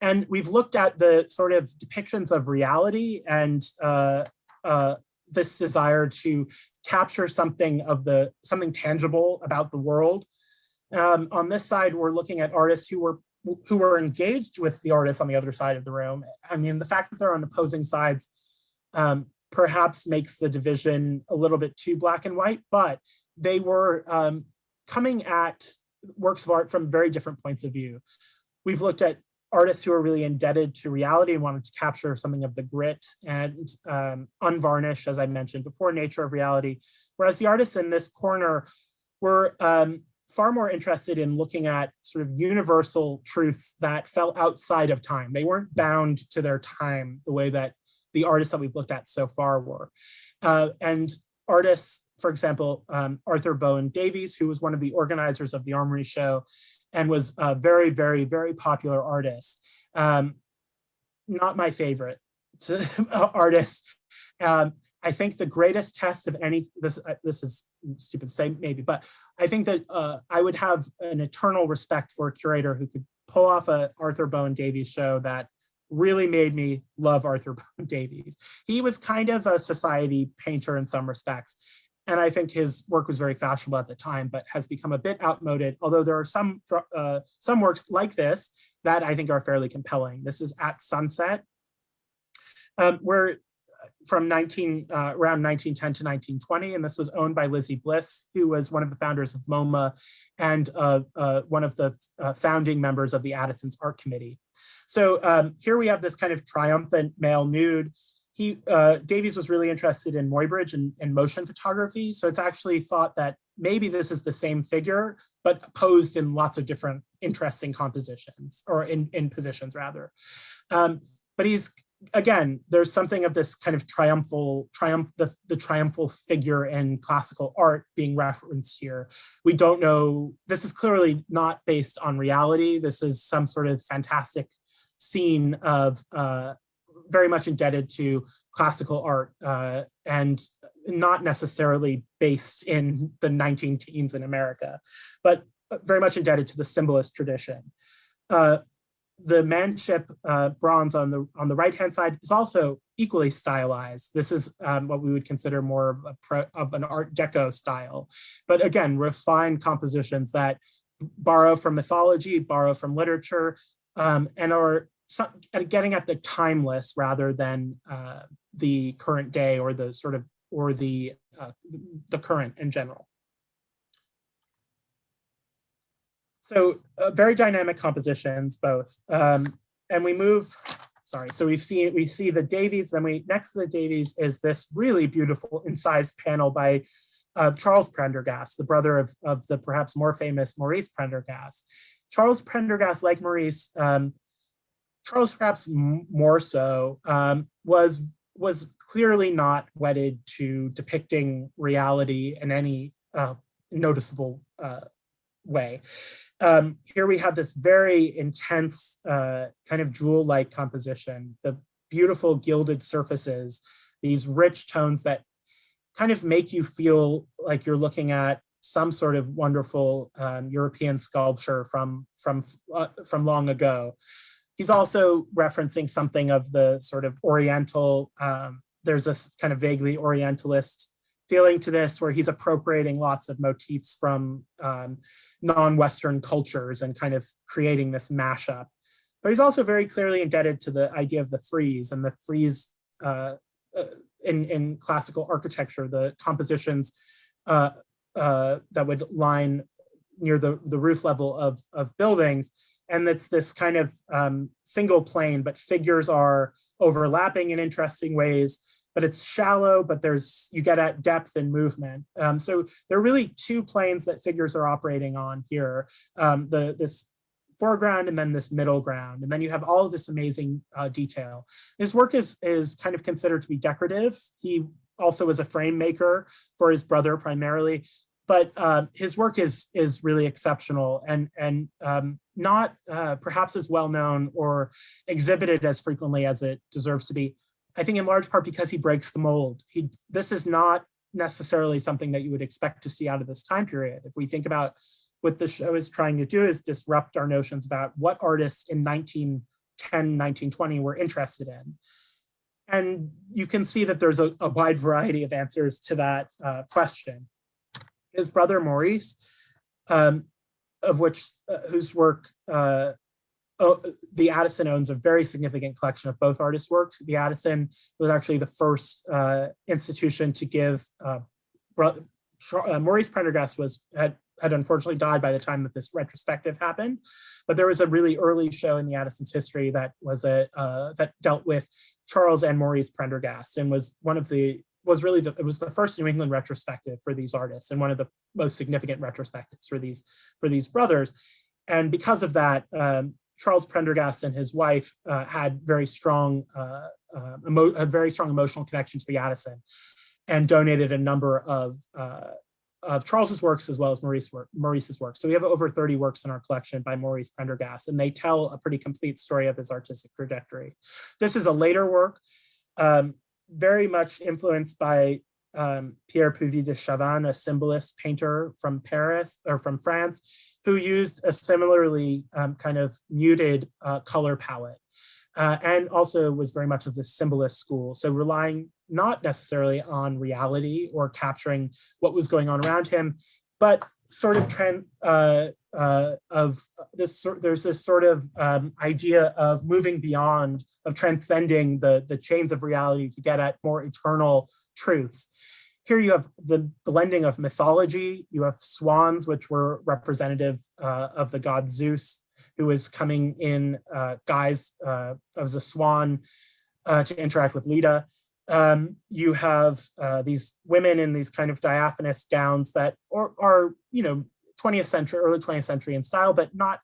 and we've looked at the sort of depictions of reality and this desire to capture something tangible about the world. On this side, we're looking at artists who were engaged with the artists on the other side of the room. I mean, the fact that they're on opposing sides perhaps makes the division a little bit too black and white, but they were coming at works of art from very different points of view. We've looked at artists who are really indebted to reality and wanted to capture something of the grit and unvarnished, as I mentioned before, nature of reality. Whereas the artists in this corner were far more interested in looking at sort of universal truths that fell outside of time. They weren't bound to their time the way that the artists that we've looked at so far were. And artists, for example, Arthur Bowen Davies, who was one of the organizers of the Armory Show and was a very, very, very popular artist. Not my favorite artist. I think the greatest test of any, this is stupid to say maybe, but I think that I would have an eternal respect for a curator who could pull off a Arthur Bowen Davies show that really made me love Arthur Bowen Davies. He was kind of a society painter in some respects, and I think his work was very fashionable at the time, but has become a bit outmoded, although there are some works like this that I think are fairly compelling. This is At Sunset, where from around 1910 to 1920, and this was owned by Lizzie Bliss, who was one of the founders of MoMA and one of the founding members of the Addison's Art Committee. So here we have this kind of triumphant male nude. Davies was really interested in Muybridge and motion photography, so it's actually thought that maybe this is the same figure, but posed in lots of different interesting compositions, or in positions rather. But he's, again, there's something of this kind of the triumphal figure in classical art being referenced here. We don't know, this is clearly not based on reality. This is some sort of fantastic scene of very much indebted to classical art and not necessarily based in the 19 teens in America, but very much indebted to the symbolist tradition. The manship bronze on the right-hand side is also equally stylized. This is what we would consider more of an Art Deco style, but again, refined compositions that borrow from mythology, borrow from literature, and are getting at the timeless rather than the current day or the current in general. So very dynamic compositions, both. And we move, so we see the Davies, then next to the Davies is this really beautiful incised panel by Charles Prendergast, the brother of the perhaps more famous Maurice Prendergast. Charles Prendergast, like Maurice, Charles perhaps more so, was clearly not wedded to depicting reality in any noticeable way. Here we have this very intense kind of jewel-like composition, the beautiful gilded surfaces, these rich tones that kind of make you feel like you're looking at some sort of wonderful European sculpture from long ago. He's also referencing something of the sort of Oriental, there's a kind of vaguely Orientalist feeling to this, where he's appropriating lots of motifs from non-Western cultures and kind of creating this mashup. But he's also very clearly indebted to the idea of the frieze, and the frieze in classical architecture, the compositions that would line near the roof level of buildings. And it's this kind of single plane, but figures are overlapping in interesting ways, but it's shallow, but you get at depth and movement. So there are really two planes that figures are operating on here, this foreground and then this middle ground. And then you have all of this amazing detail. His work is kind of considered to be decorative. He also was a frame maker for his brother primarily, but his work is really exceptional and not perhaps as well known or exhibited as frequently as it deserves to be. I think in large part because he breaks the mold. This is not necessarily something that you would expect to see out of this time period. If we think about what the show is trying to do is disrupt our notions about what artists in 1910, 1920 were interested in. And you can see that there's a wide variety of answers to that question. His brother Maurice, whose work the Addison owns a very significant collection of both artists' works. The Addison was actually the first institution to give Maurice Prendergast had unfortunately died by the time that this retrospective happened, but there was a really early show in the Addison's history that was that dealt with Charles and Maurice Prendergast, and was it was the first New England retrospective for these artists and one of the most significant retrospectives for these brothers. And because of that, Charles Prendergast and his wife had a very strong emotional connection to the Addison, and donated a number of Charles's works as well as Maurice's work. So we have over 30 works in our collection by Maurice Prendergast, and they tell a pretty complete story of his artistic trajectory. This is a later work, very much influenced by Pierre Puvis de Chavannes, a symbolist painter from Paris or from France, who used a similarly kind of muted color palette, and also was very much of the symbolist school. So relying not necessarily on reality or capturing what was going on around him, but sort of there's this sort of idea of moving beyond, of transcending the chains of reality to get at more eternal truths. Here you have the blending of mythology. You have swans, which were representative of the god Zeus, who is coming in guise as a swan to interact with Leda. You have these women in these kind of diaphanous gowns that are 20th century, early 20th century in style, but not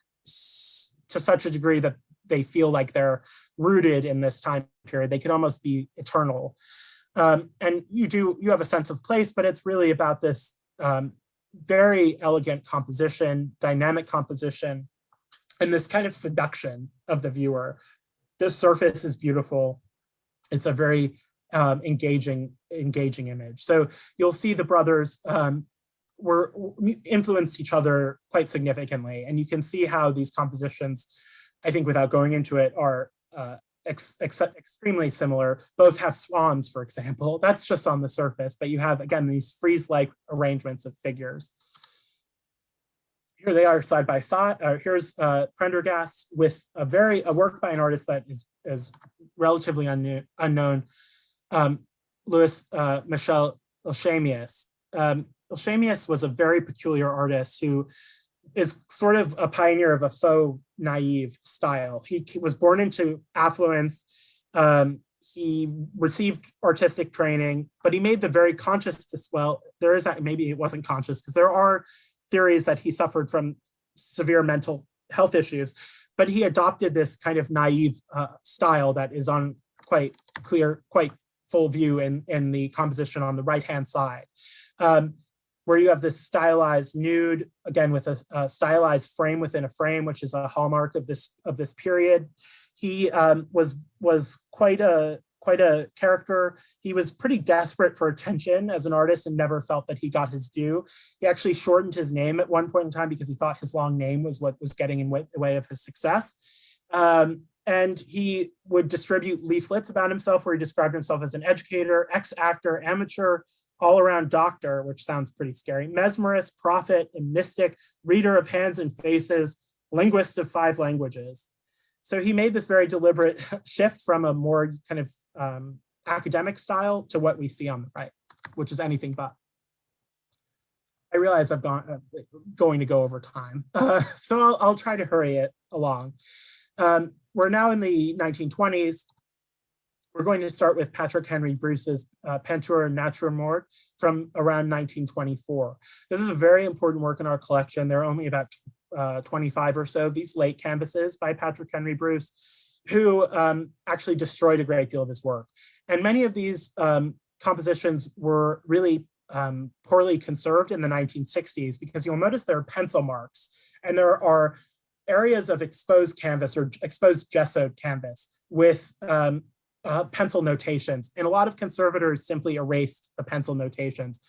to such a degree that they feel like they're rooted in this time period. They could almost be eternal. And you have a sense of place, but it's really about this very elegant composition, dynamic composition, and this kind of seduction of the viewer. This surface is beautiful. It's a very engaging image. So you'll see the brothers influenced each other quite significantly, and you can see how these compositions, I think without going into it, are extremely similar. Both have swans, for example. That's just on the surface, but you have, again, these frieze-like arrangements of figures. Here they are side by side. Here's Prendergast with a work by an artist that is relatively unknown, Louis Michel Ilchamius. Ilchamius was a very peculiar artist who is sort of a pioneer of a faux naive style. He was born into affluence. He received artistic training, but he made the very conscious, there is that, maybe it wasn't conscious, because there are theories that he suffered from severe mental health issues, but he adopted this kind of naive style that is on quite full view in the composition on the right-hand side, where you have this stylized nude, again with a stylized frame within a frame, which is a hallmark of this period. He was quite a character. He was pretty desperate for attention as an artist and never felt that he got his due. He actually shortened his name at one point in time because he thought his long name was what was getting in the way of his success. And he would distribute leaflets about himself where he described himself as an educator, ex-actor, amateur, all-around doctor, which sounds pretty scary, mesmerist, prophet, and mystic, reader of hands and faces, linguist of 5 languages. So he made this very deliberate shift from a more kind of academic style to what we see on the right, which is anything but. I realize I'm going to go over time, so I'll try to hurry it along. We're now in the 1920s. We're going to start with Patrick Henry Bruce's Peinture Naturemort from around 1924. This is a very important work in our collection. There are only about 25 or so of these late canvases by Patrick Henry Bruce, who actually destroyed a great deal of his work. And many of these compositions were really poorly conserved in the 1960s, because you'll notice there are pencil marks and there are areas of exposed canvas or exposed gessoed canvas with pencil notations. And a lot of conservators simply erased the pencil notations,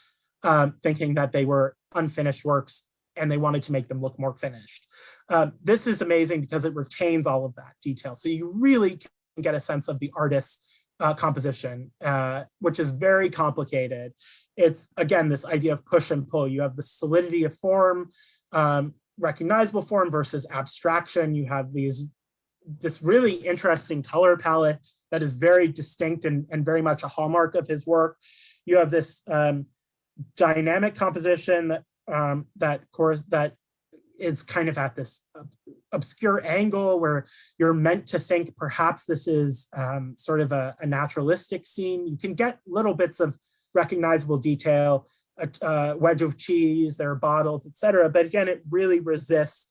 thinking that they were unfinished works and they wanted to make them look more finished. This is amazing because it retains all of that detail. So you really can get a sense of the artist's composition, which is very complicated. It's, again, this idea of push and pull. You have the solidity of form, recognizable form versus abstraction. You have this really interesting color palette that is very distinct and very much a hallmark of his work. You have this dynamic composition that is kind of at this obscure angle where you're meant to think perhaps this is sort of a naturalistic scene. You can get little bits of recognizable detail, a wedge of cheese, there are bottles, etc. But again, it really resists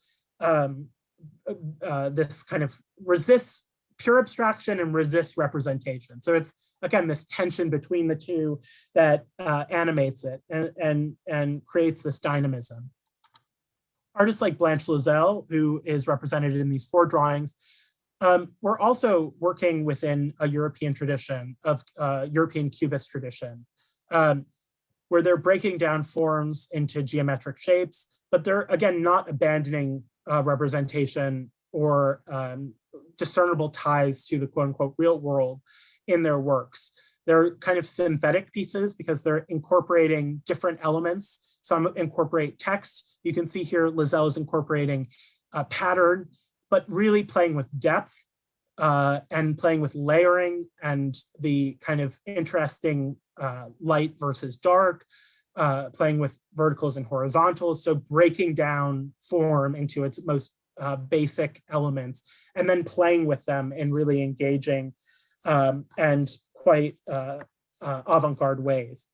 this kind of resists pure abstraction and resists representation. So it's, again, this tension between the two that animates it and creates this dynamism. Artists like Blanche Lozelle, who is represented in these 4 drawings, we're also working within a European tradition of European Cubist tradition, where they're breaking down forms into geometric shapes, but they're, again, not abandoning representation or discernible ties to the quote unquote real world in their works. They're kind of synthetic pieces because they're incorporating different elements. Some incorporate text. You can see here Lozelle is incorporating a pattern, but really playing with depth and playing with layering and the kind of interesting light versus dark, playing with verticals and horizontals. So breaking down form into its most basic elements and then playing with them in really engaging and quite avant-garde ways.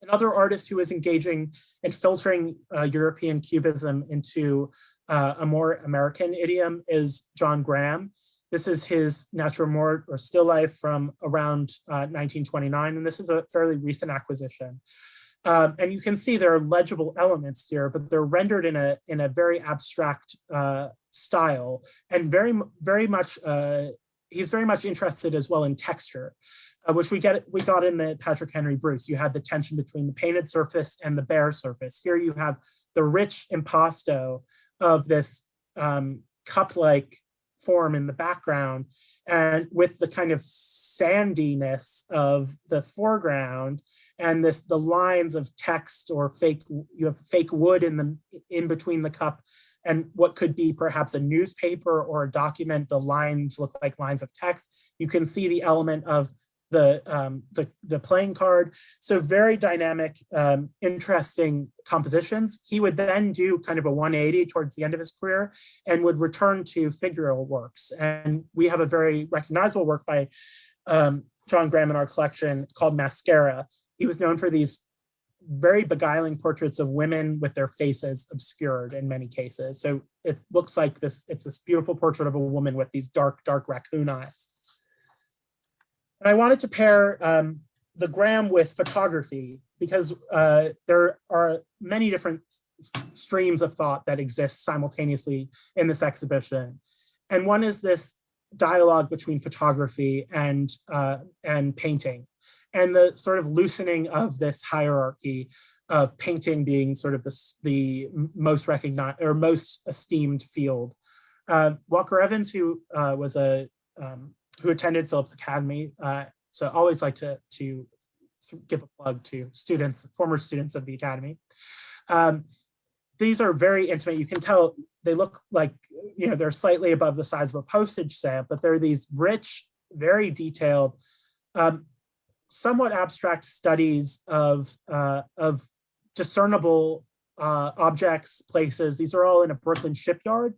Another artist who is engaging and filtering European Cubism into a more American idiom is John Graham. This is his natural mort or still life from around 1929, and this is a fairly recent acquisition. And you can see there are legible elements here, but they're rendered in a very abstract style, and very much he's very much interested as well in texture, which we got in the Patrick Henry Bruce. You had the tension between the painted surface and the bare surface. Here you have the rich impasto of this cup-like form in the background, and with the kind of sandiness of the foreground and the lines of text or you have fake wood in between the cup and what could be perhaps a newspaper or a document. The lines look like lines of text. You can see the element of the playing card. So very dynamic, interesting compositions. He would then do kind of a 180 towards the end of his career and would return to figural works. And we have a very recognizable work by John Graham in our collection called Mascara. He was known for these very beguiling portraits of women with their faces obscured in many cases. So it looks like it's this beautiful portrait of a woman with these dark raccoon eyes. And I wanted to pair the Graham with photography because there are many different streams of thought that exist simultaneously in this exhibition. And one is this dialogue between photography and painting, and the sort of loosening of this hierarchy of painting being sort of the most recognized or most esteemed field. Walker Evans, who was who attended Phillips Academy. So I always like to give a plug to former students of the Academy. These are very intimate. You can tell they look like, they're slightly above the size of a postage stamp, but they're these rich, very detailed, somewhat abstract studies of discernible objects, places. These are all in a Brooklyn shipyard.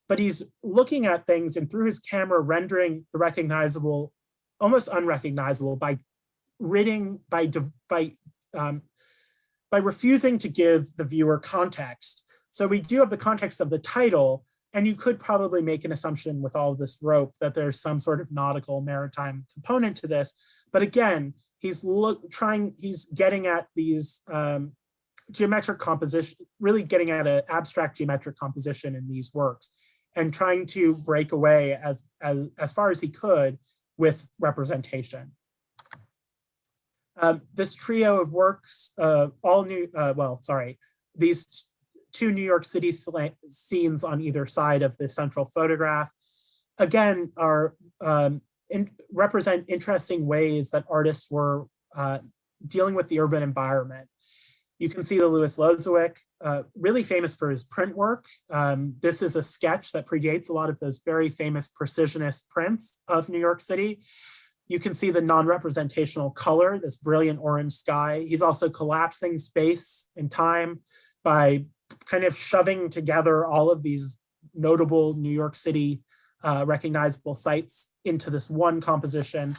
But he's looking at things and through his camera rendering the recognizable, almost unrecognizable by refusing to give the viewer context. So we do have the context of the title, and you could probably make an assumption with all of this rope that there's some sort of nautical maritime component to this. But again, he's getting at these geometric composition, really getting at an abstract geometric composition in these works, and trying to break away as far as he could with representation. This trio of works, these two New York City scenes on either side of the central photograph, again, are represent interesting ways that artists were dealing with the urban environment. You can see the Louis Lozowick, really famous for his print work. This is a sketch that predates a lot of those very famous precisionist prints of New York City. You can see the non-representational color, this brilliant orange sky. He's also collapsing space and time by kind of shoving together all of these notable New York City recognizable sites into this one composition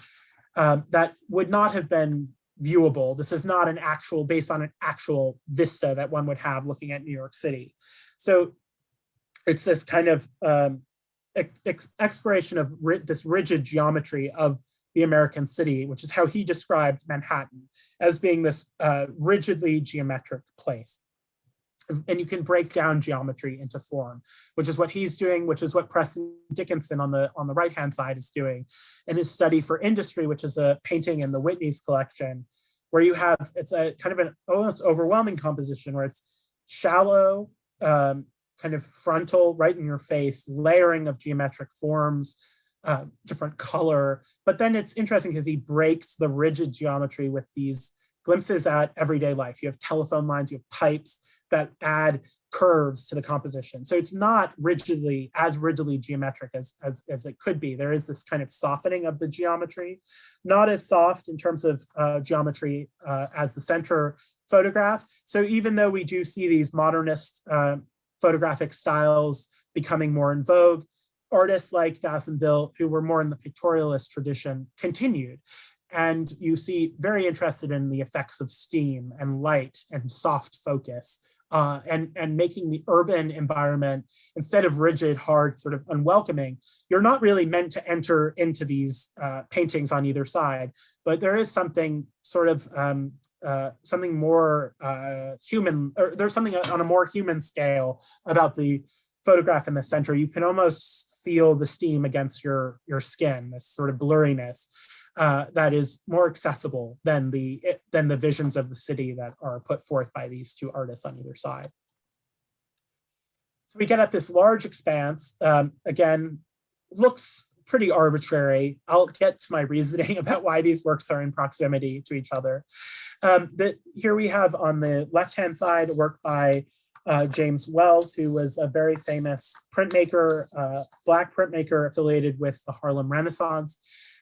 that would not have been viewable. This is not an actual, based on an actual vista that one would have looking at New York City. So it's this kind of exploration of this rigid geometry of the American city, which is how he described Manhattan, as being this rigidly geometric place. And you can break down geometry into form, which is what he's doing, which is what Preston Dickinson on the right-hand side is doing in his study for industry, which is a painting in the Whitney's collection, where you have, it's a kind of an almost overwhelming composition where it's shallow, kind of frontal, right in your face, layering of geometric forms, different color. But then it's interesting because he breaks the rigid geometry with these glimpses at everyday life. You have telephone lines, you have pipes that add curves to the composition. So it's not rigidly geometric as it could be. There is this kind of softening of the geometry, not as soft in terms of geometry as the center photograph. So even though we do see these modernist photographic styles becoming more in vogue, artists like Davies, who were more in the pictorialist tradition, continued. And you see very interested in the effects of steam and light and soft focus, and making the urban environment, instead of rigid, hard, sort of unwelcoming. You're not really meant to enter into these paintings on either side, but there is something sort of something more human, or there's something on a more human scale about the photograph in the center. You can almost feel the steam against your skin, this sort of blurriness. That is more accessible than the visions of the city that are put forth by these two artists on either side. So we get at this large expanse, again, looks pretty arbitrary. I'll get to my reasoning about why these works are in proximity to each other. Here we have on the left-hand side a work by James Wells, who was a very famous printmaker, Black printmaker affiliated with the Harlem Renaissance.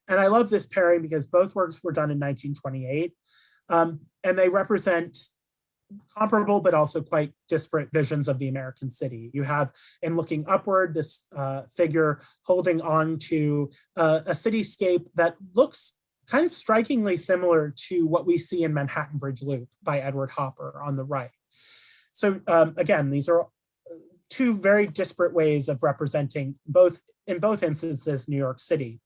And I love this pairing because both works were done in 1928, and they represent comparable but also quite disparate visions of the American city. You have, in looking upward, this figure holding on to a cityscape that looks kind of strikingly similar to what we see in Manhattan Bridge Loop by Edward Hopper on the right. So again, these are two very disparate ways of representing, in both instances, New York City.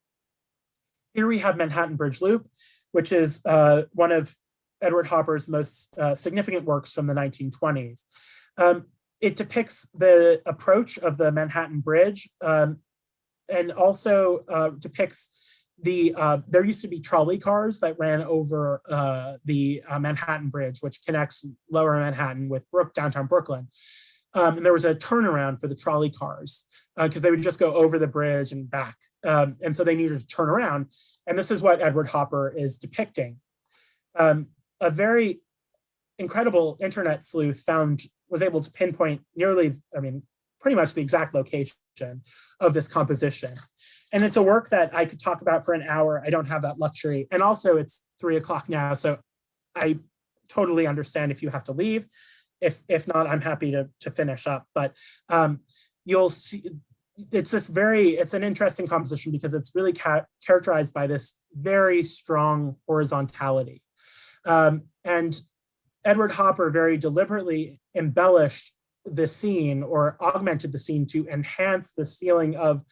Here we have Manhattan Bridge Loop, which is one of Edward Hopper's most significant works from the 1920s. It depicts the approach of the Manhattan Bridge, and also depicts there used to be trolley cars that ran over the Manhattan Bridge, which connects lower Manhattan with downtown Brooklyn. And there was a turnaround for the trolley cars because they would just go over the bridge and back. And so they needed to turn around. And this is what Edward Hopper is depicting. A very incredible internet sleuth was able to pinpoint pretty much the exact location of this composition. And it's a work that I could talk about for an hour. I don't have that luxury. And also it's 3 o'clock now, so I totally understand if you have to leave. If not, I'm happy to finish up. But you'll see, it's an interesting composition because it's really characterized by this very strong horizontality. And Edward Hopper very deliberately embellished the scene or augmented the scene to enhance this feeling of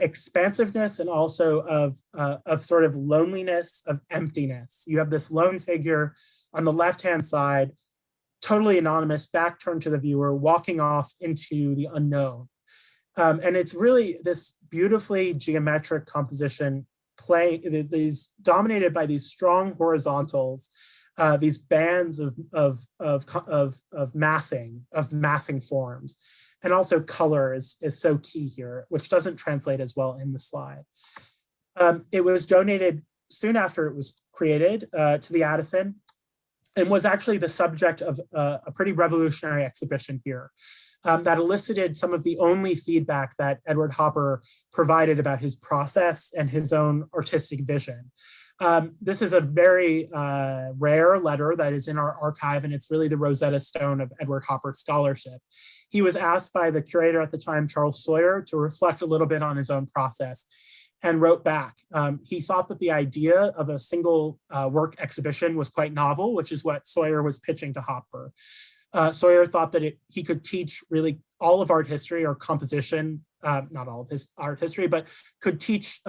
expansiveness and also of sort of loneliness, of emptiness. You have this lone figure on the left-hand side, totally anonymous, back turned to the viewer, walking off into the unknown. And it's really this beautifully geometric composition these dominated by these strong horizontals, these bands of massing forms. And also color is so key here, which doesn't translate as well in the slide. It was donated soon after it was created to the Addison, and was actually the subject of a pretty revolutionary exhibition here that elicited some of the only feedback that Edward Hopper provided about his process and his own artistic vision. This is a very rare letter that is in our archive, and it's really the Rosetta Stone of Edward Hopper's scholarship. He was asked by the curator at the time, Charles Sawyer, to reflect a little bit on his own process, and wrote back. He thought that the idea of a single work exhibition was quite novel, which is what Sawyer was pitching to Hopper. Sawyer thought that he could teach really all of art history or composition, not all of his art history, but could teach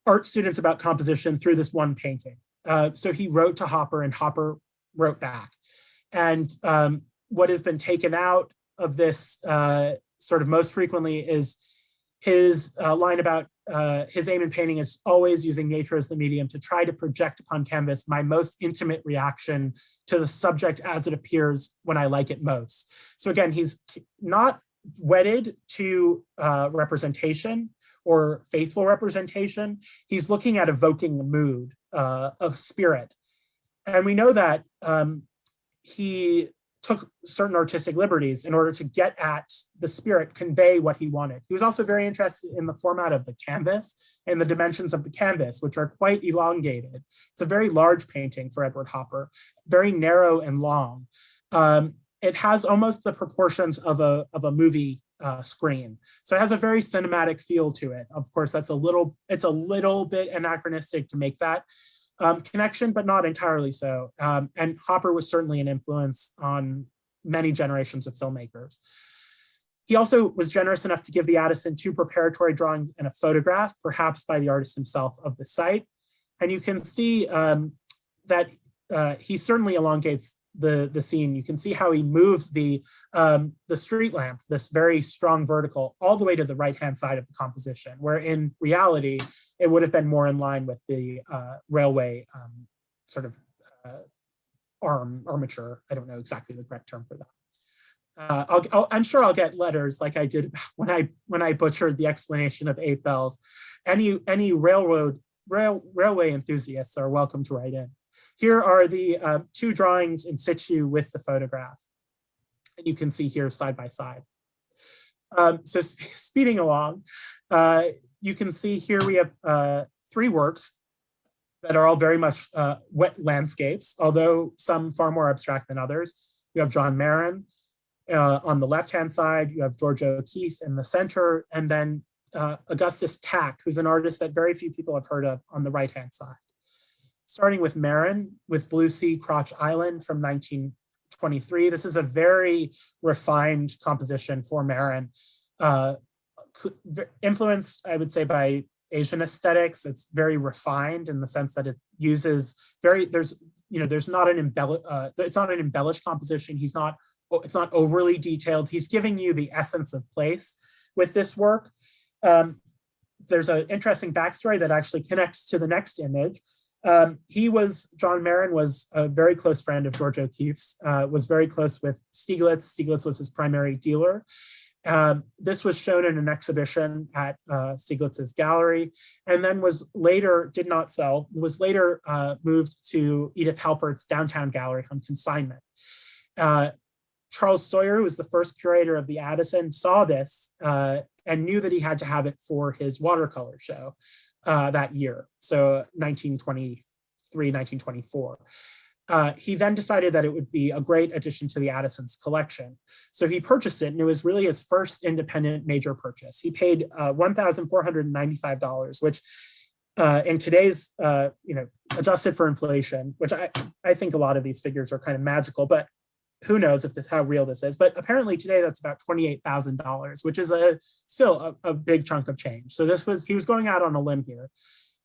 art students about composition through this one painting. So he wrote to Hopper, and Hopper wrote back. And what has been taken out of this sort of most frequently is his line about his aim in painting is always using nature as the medium to try to project upon canvas my most intimate reaction to the subject as it appears when I like it most. So again, he's not wedded to representation or faithful representation. He's looking at evoking a mood of spirit. And we know that he took certain artistic liberties in order to get at the spirit, convey what he wanted. He was also very interested in the format of the canvas and the dimensions of the canvas, which are quite elongated. It's a very large painting for Edward Hopper, very narrow and long. It has almost the proportions of a movie screen. So it has a very cinematic feel to it. Of course, it's a little bit anachronistic to make that connection, but not entirely so. And Hopper was certainly an influence on many generations of filmmakers. He also was generous enough to give the Addison 2 preparatory drawings and a photograph, perhaps by the artist himself, of the site. And you can see that he certainly elongates the scene. You can see how he moves the street lamp, this very strong vertical, all the way to the right-hand side of the composition, where in reality, it would have been more in line with the railway sort of armature. I don't know exactly the correct term for that. I'm sure I'll get letters like I did when I butchered the explanation of 8 bells. Any railway enthusiasts are welcome to write in. Here are the 2 drawings in situ with the photograph. And you can see here side by side. So speeding along, you can see here we have 3 works that are all very much wet landscapes, although some far more abstract than others. You have John Marin on the left-hand side, you have George O'Keeffe in the center, and then Augustus Tack, who's an artist that very few people have heard of, on the right-hand side. Starting with Marin, with Blue Sea Crotch Island from 1923. This is a very refined composition for Marin, influenced, I would say, by Asian aesthetics. It's very refined in the sense that it uses it's not an embellished composition. It's not overly detailed. He's giving you the essence of place with this work. There's an interesting backstory that actually connects to the next image. John Marin was a very close friend of George O'Keeffe's, was very close with Stieglitz. Stieglitz was his primary dealer. This was shown in an exhibition at Stieglitz's gallery, and then did not sell, was later moved to Edith Halpert's downtown gallery on consignment. Charles Sawyer, who was the first curator of the Addison, saw this and knew that he had to have it for his watercolor show that year, so 1923, 1924. He then decided that it would be a great addition to the Addison's collection. So he purchased it, and it was really his first independent major purchase. He paid $1,495, which in today's, adjusted for inflation, which I think a lot of these figures are kind of magical, but who knows if how real this is, but apparently today that's about $28,000, which is still a big chunk of change. So he was going out on a limb here.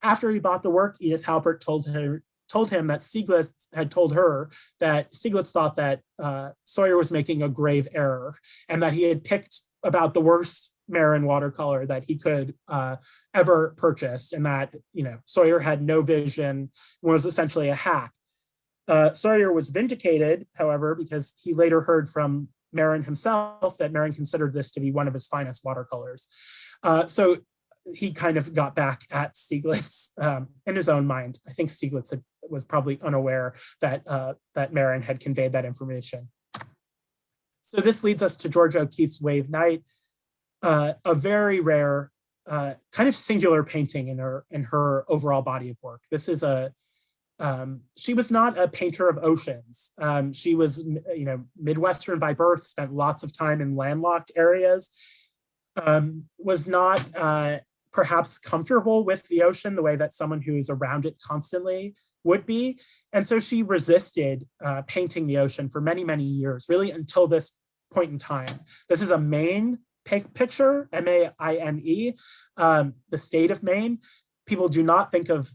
After he bought the work, Edith Halpert told him that Stieglitz had told her that Stieglitz thought that Sawyer was making a grave error, and that he had picked about the worst Marin watercolor that he could ever purchase, and that Sawyer had no vision, was essentially a hack. Sawyer was vindicated, however, because he later heard from Marin himself that Marin considered this to be one of his finest watercolors. So he kind of got back at Stieglitz in his own mind. I think Stieglitz was probably unaware that Marin had conveyed that information. So this leads us to Georgia O'Keeffe's Wave Night, a very rare, kind of singular painting in her overall body of work. This is she was not a painter of oceans. She was, Midwestern by birth, spent lots of time in landlocked areas, was not perhaps comfortable with the ocean the way that someone who is around it constantly would be. And so she resisted painting the ocean for many, many years, really until this point in time. This is a Maine picture, M-A-I-N-E, the state of Maine. People do not think of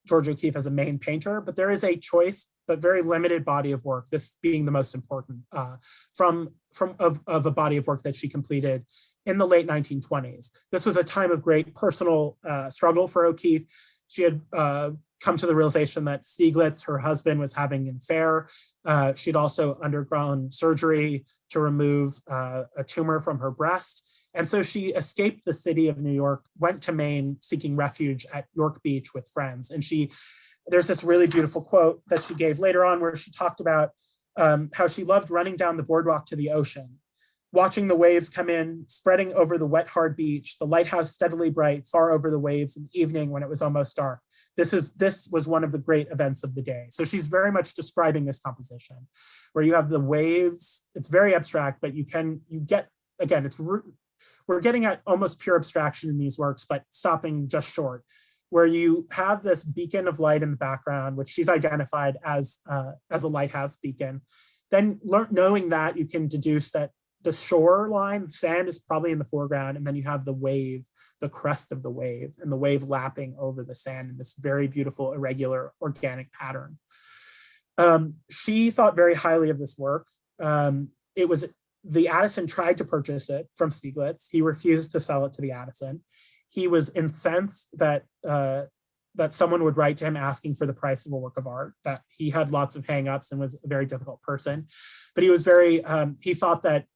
Georgia O'Keeffe as a Maine painter, but there is a choice, but very limited body of work, this being the most important, of a body of work that she completed in the late 1920s. This was a time of great personal struggle for O'Keeffe. She had come to the realization that Stieglitz, her husband, was having an affair. She'd also undergone surgery to remove a tumor from her breast. And so she escaped the city of New York, went to Maine seeking refuge at York Beach with friends. And there's this really beautiful quote that she gave later on where she talked about how she loved running down the boardwalk to the ocean, watching the waves come in, spreading over the wet, hard beach, the lighthouse steadily bright, far over the waves in the evening when it was almost dark. This was one of the great events of the day. So she's very much describing this composition where you have the waves. It's very abstract, but you get, again, we're getting at almost pure abstraction in these works, but stopping just short, where you have this beacon of light in the background, which she's identified as a lighthouse beacon. Then knowing that, you can deduce that the shoreline, sand is probably in the foreground, and then you have the wave, the crest of the wave, and the wave lapping over the sand in this very beautiful, irregular, organic pattern. She thought very highly of this work. The Addison tried to purchase it from Stieglitz. He refused to sell it to the Addison. He was incensed that someone would write to him asking for the price of a work of art, that he had lots of hangups and was a very difficult person. But he was he thought that,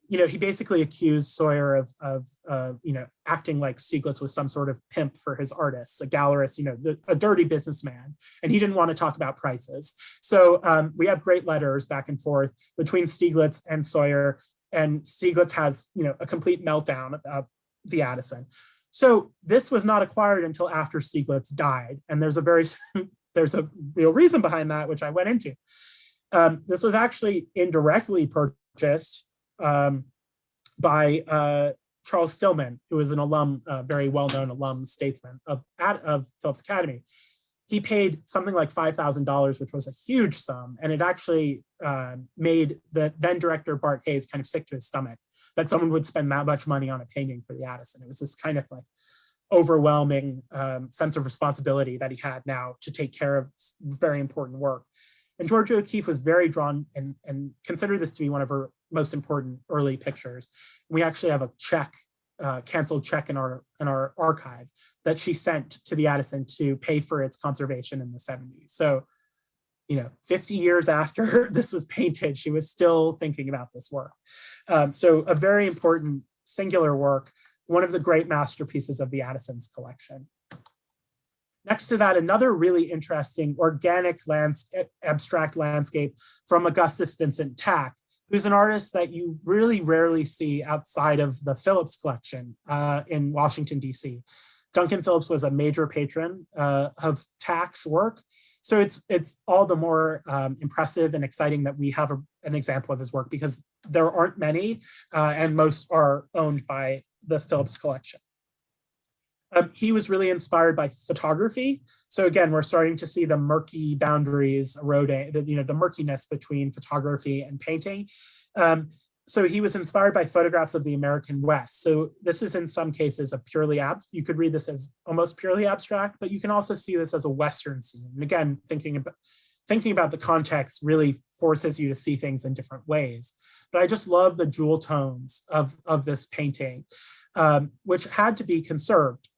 he basically accused Sawyer of acting like Stieglitz was some sort of pimp for his artists, a gallerist, a dirty businessman, and he didn't want to talk about prices. So we have great letters back and forth between Stieglitz and Sawyer, and Stieglitz has, a complete meltdown about the Addison. So this was not acquired until after Stieglitz died, and there's a real reason behind that, which I went into. This was actually indirectly purchased by Charles Stillman, who is an alum, very well-known alum statesman of Phillips Academy. He paid something like $5,000, which was a huge sum, and it actually made the then director Bart Hayes kind of sick to his stomach that someone would spend that much money on a painting for the Addison. It was this kind of like overwhelming sense of responsibility that he had now to take care of very important work. And Georgia O'Keeffe was very drawn and considered this to be one of her most important early pictures. We actually have a canceled check in our archive that she sent to the Addison to pay for its conservation in the 70s. So, 50 years after this was painted, she was still thinking about this work. So a very important singular work, one of the great masterpieces of the Addison's collection. Next to that, another really interesting organic abstract landscape from Augustus Vincent Tack, who's an artist that you really rarely see outside of the Phillips collection in Washington, D.C. Duncan Phillips was a major patron of Tack's work. So it's all the more impressive and exciting that we have an example of his work, because there aren't many, and most are owned by the Phillips collection. He was really inspired by photography. So again, we're starting to see the murky boundaries eroding, the murkiness between photography and painting. So he was inspired by photographs of the American West. So this is in some cases a purely you could read this as almost purely abstract, but you can also see this as a Western scene. And again, thinking about the context really forces you to see things in different ways. But I just love the jewel tones of this painting, which had to be conserved.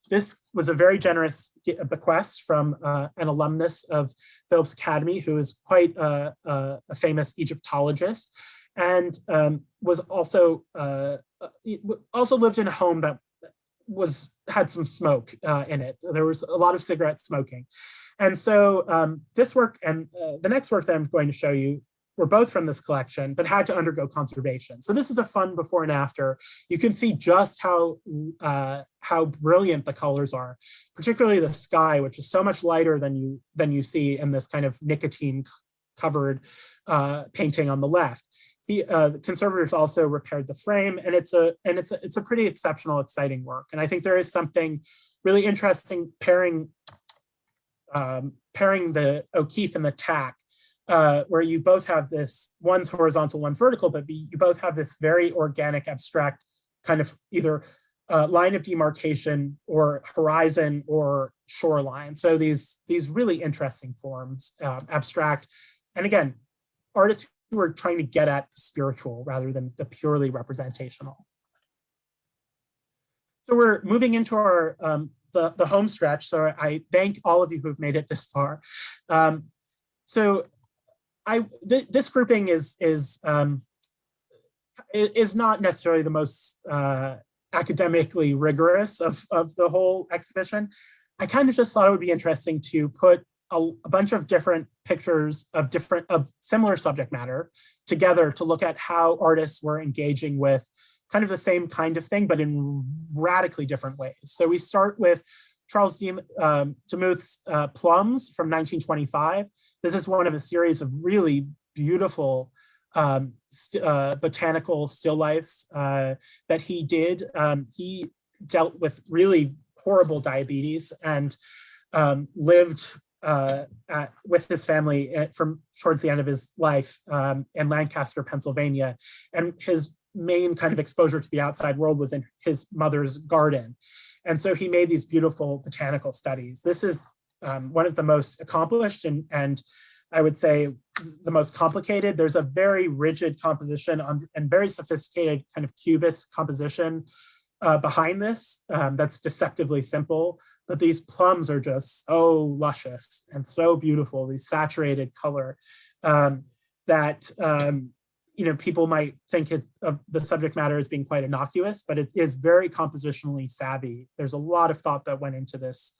This was a very generous bequest from an alumnus of Phillips Academy, who is quite a famous Egyptologist, and was also lived in a home that had some smoke in it. There was a lot of cigarette smoking. And so this work and the next work that I'm going to show you were both from this collection, but had to undergo conservation. So this is a fun before and after. You can see just how brilliant the colors are, particularly the sky, which is so much lighter than you see in this kind of nicotine covered painting on the left. The conservators also repaired the frame, and it's a pretty exceptional, exciting work. And I think there is something really interesting pairing the O'Keeffe and the Tack, where you both have this, one's horizontal, one's vertical, but you both have this very organic, abstract kind of either line of demarcation or horizon or shoreline. So these really interesting forms, abstract, and again, artists who are trying to get at the spiritual rather than the purely representational. So we're moving into our the home stretch. So I thank all of you who have made it this far. This grouping is not necessarily the most academically rigorous of the whole exhibition. I kind of just thought it would be interesting to put a bunch of different pictures of similar subject matter together to look at how artists were engaging with kind of the same kind of thing, but in radically different ways. So we start with Charles Demuth's Plums from 1925. This is one of a series of really beautiful botanical still lifes that he did. He dealt with really horrible diabetes and lived with his family from towards the end of his life in Lancaster, Pennsylvania. And his main kind of exposure to the outside world was in his mother's garden. And so he made these beautiful botanical studies. This is one of the most accomplished and I would say the most complicated. There's a very rigid composition and very sophisticated kind of cubist composition behind this that's deceptively simple. But these plums are just so luscious and so beautiful, these saturated color that people might think of the subject matter as being quite innocuous, but it is very compositionally savvy. There's a lot of thought that went into this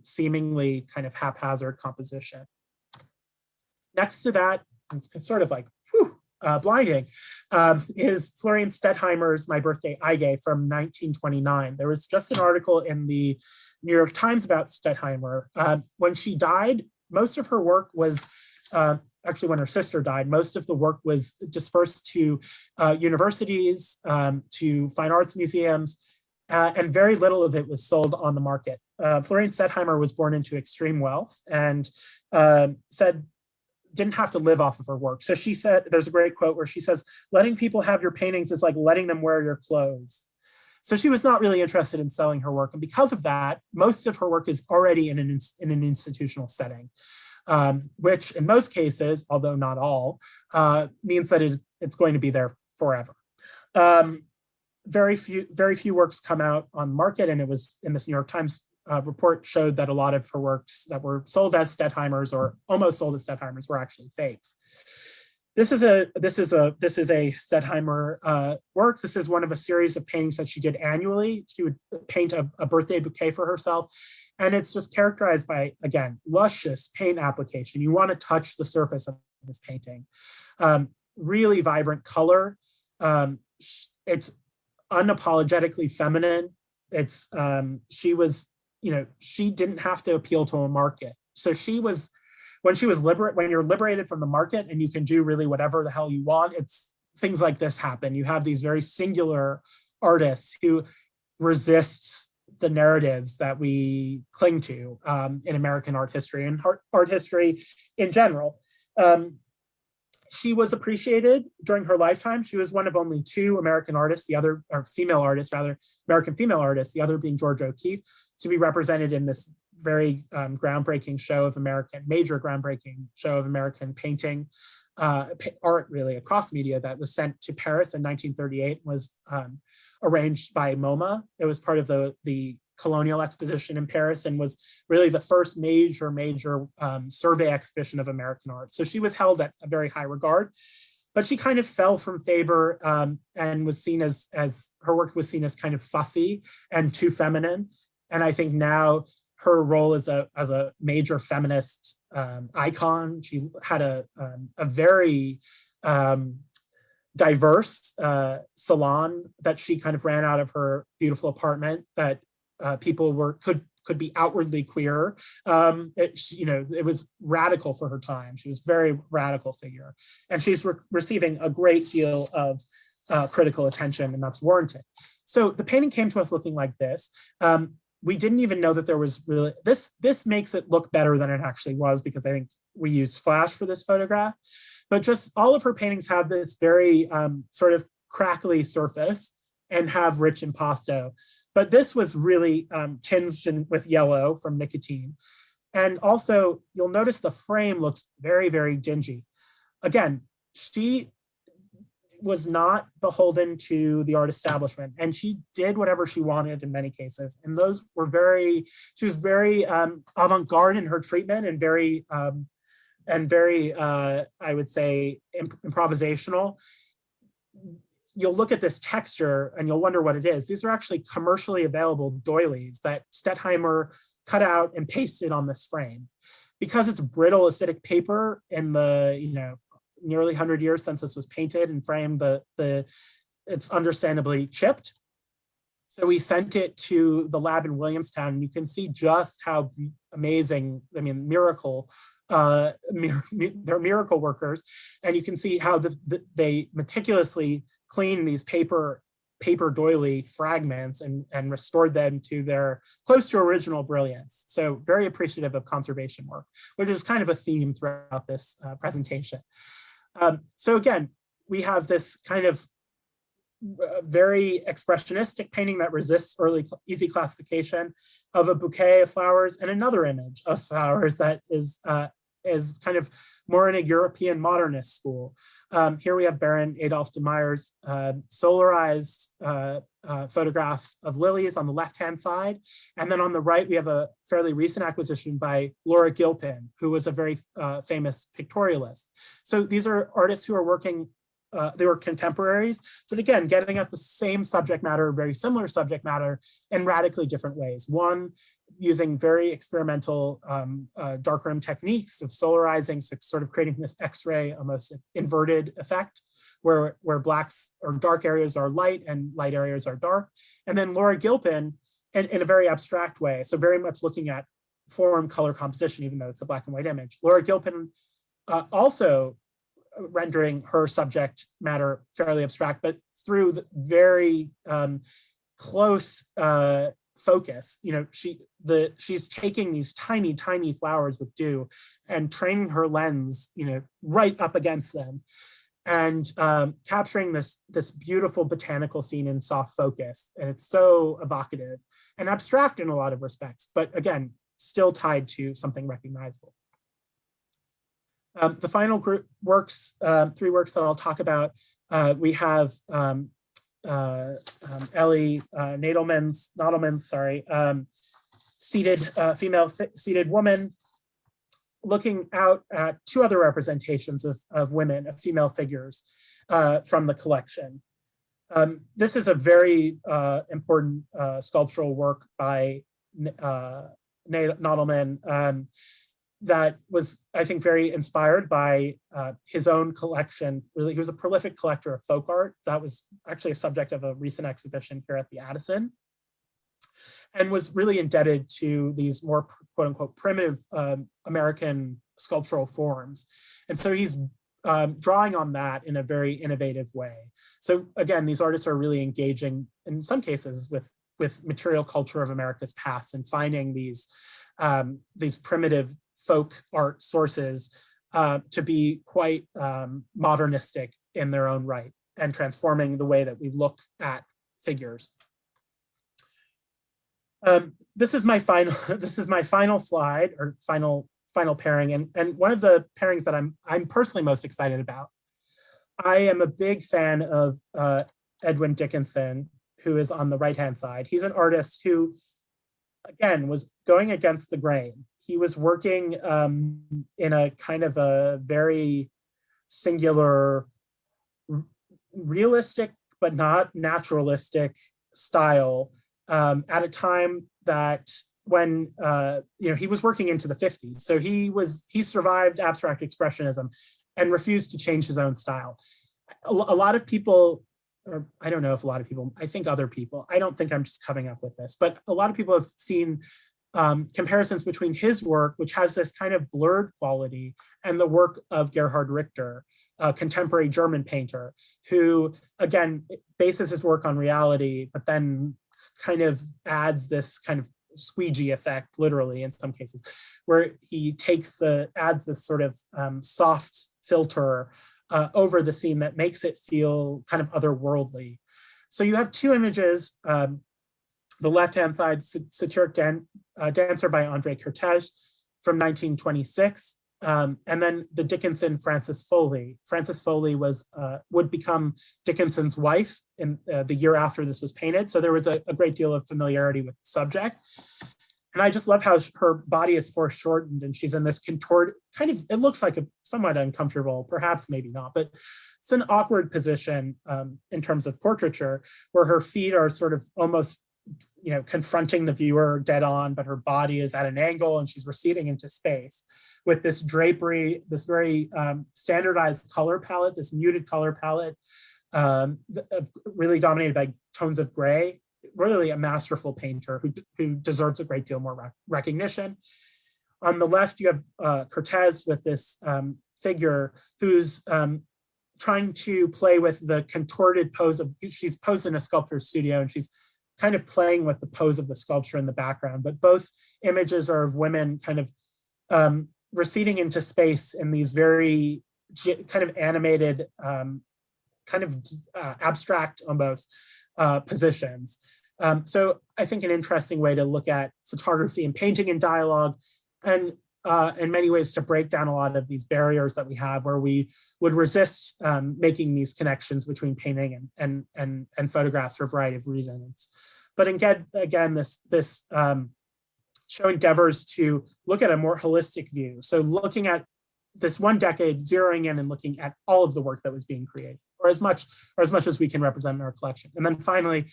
seemingly kind of haphazard composition. Next to that, it's sort of like blinding, is Florian Stetheimer's My Birthday Aige from 1929. There was just an article in the New York Times about Stetheimer. When she died, most of her work was, actually when her sister died, most of the work was dispersed to universities, to fine arts museums, and very little of it was sold on the market. Florian Stetheimer was born into extreme wealth and didn't have to live off of her work. So she said, there's a great quote where she says, letting people have your paintings is like letting them wear your clothes. So she was not really interested in selling her work. And because of that, most of her work is already in an institutional setting, which in most cases, although not all, means that it's going to be there forever. Very few works come out on market, and it was in this New York Times report showed that a lot of her works that were sold as Stetheimer's or almost sold as Stetheimer's were actually fakes. This is a Stetheimer work. This is one of a series of paintings that she did annually. She would paint a birthday bouquet for herself. And it's just characterized by, again, luscious paint application. You want to touch the surface of this painting. Really vibrant color. It's unapologetically feminine. It's she didn't have to appeal to a market. So when you're liberated from the market and you can do really whatever the hell you want, it's things like this happen. You have these very singular artists who resist the narratives that we cling to in American art history and art history in general. She was appreciated during her lifetime. She was one of only two American artists, female artists rather, American female artists, the other being George O'Keeffe, to be represented in this very groundbreaking show of major groundbreaking show of American painting, art really across media, that was sent to Paris in 1938, was arranged by MoMA. It was part of the colonial exposition in Paris and was really the first major survey exhibition of American art. So she was held at a very high regard, but she kind of fell from favor and was seen as her work was seen as kind of fussy and too feminine. And I think now her role as a major feminist icon, she had a very diverse salon that she kind of ran out of her beautiful apartment that people could be outwardly queer. It was radical for her time. She was a very radical figure, and she's receiving a great deal of critical attention, and that's warranted. So the painting came to us looking like this. We didn't even know that there was really, this makes it look better than it actually was, because I think we used flash for this photograph, but just all of her paintings have this very sort of crackly surface and have rich impasto. But this was really tinged with yellow from nicotine. And also, you'll notice the frame looks very, very dingy. Again, she was not beholden to the art establishment, and she did whatever she wanted in many cases. And those were she was very avant-garde in her treatment, and very, I would say, improvisational. You'll look at this texture and you'll wonder what it is. These are actually commercially available doilies that Stetheimer cut out and pasted on this frame. Because it's brittle acidic paper in the nearly 100 years since this was painted and framed, it's understandably chipped. So we sent it to the lab in Williamstown, and you can see just how amazing, miracle. They're miracle workers, and you can see how they meticulously clean these paper doily fragments and restored them to their close to original brilliance. So very appreciative of conservation work, which is kind of a theme throughout this presentation. So again, we have this kind of very expressionistic painting that resists easy classification of a bouquet of flowers, and another image of flowers that is kind of more in a European modernist school. Here we have Baron Adolf de Meyer's solarized photograph of lilies on the left-hand side. And then on the right, we have a fairly recent acquisition by Laura Gilpin, who was a very famous pictorialist. So these are artists who are working, they were contemporaries, but again, getting at the same subject matter, very similar subject matter in radically different ways. One, using very experimental darkroom techniques of solarizing, so sort of creating this X-ray, almost inverted effect, where blacks or dark areas are light and light areas are dark. And then Laura Gilpin, in a very abstract way, so very much looking at form, color, composition, even though it's a black and white image. Laura Gilpin also rendering her subject matter fairly abstract, but through the very close focus. She's taking these tiny flowers with dew and training her lens right up against them, and capturing this beautiful botanical scene in soft focus. And it's so evocative and abstract in a lot of respects, but again, still tied to something recognizable. The final group works, three works that I'll talk about, we have Ellie Nottelman's female seated woman, looking out at two other representations of women, of female figures from the collection. This is a very important sculptural work by Nottelman that was, I think, very inspired by his own collection. Really, he was a prolific collector of folk art. That was actually a subject of a recent exhibition here at the Addison, and was really indebted to these more quote unquote primitive American sculptural forms. And so he's drawing on that in a very innovative way. So again, these artists are really engaging in some cases with with material culture of America's past and finding these primitive folk art sources to be quite modernistic in their own right and transforming the way that we look at figures. This is my final slide, or final pairing, and one of the pairings that I'm personally most excited about. I am a big fan of Edwin Dickinson, who is on the right-hand side. He's an artist who, again, was going against the grain. He was working in a kind of a very singular, realistic, but not naturalistic style at a time that when he was working into the 50s. So he survived abstract expressionism and refused to change his own style. A lot of people, or I don't know if a lot of people, I think other people, I don't think I'm just coming up with this, but a lot of people have seen comparisons between his work, which has this kind of blurred quality, and the work of Gerhard Richter, a contemporary German painter, who, again, bases his work on reality, but then kind of adds this kind of squeegee effect, literally in some cases, where he adds this sort of soft filter over the scene that makes it feel kind of otherworldly. So you have two images. The left-hand side, Satiric Dancer by Andre Kertész from 1926, and then the Dickinson Frances Foley. Frances Foley would become Dickinson's wife in the year after this was painted, so there was a great deal of familiarity with the subject. And I just love how her body is foreshortened, and she's in this contorted, kind of, it looks like a somewhat uncomfortable, perhaps maybe not, but it's an awkward position in terms of portraiture, where her feet are sort of almost, confronting the viewer dead on, but her body is at an angle and she's receding into space with this drapery, this very standardized color palette, this muted color palette, really dominated by tones of gray. Really a masterful painter who deserves a great deal more recognition. On the left, you have Kertész with this figure who's trying to play with the contorted pose of, she's posed in a sculptor's studio, and she's kind of playing with the pose of the sculpture in the background. But both images are of women kind of receding into space in these very kind of animated, kind of abstract almost positions. So I think an interesting way to look at photography and painting and dialogue, and in many ways to break down a lot of these barriers that we have, where we would resist making these connections between painting and photographs for a variety of reasons. But again, this show endeavors to look at a more holistic view. So looking at this one decade, zeroing in and looking at all of the work that was being created, or as much as we can represent in our collection. And then finally,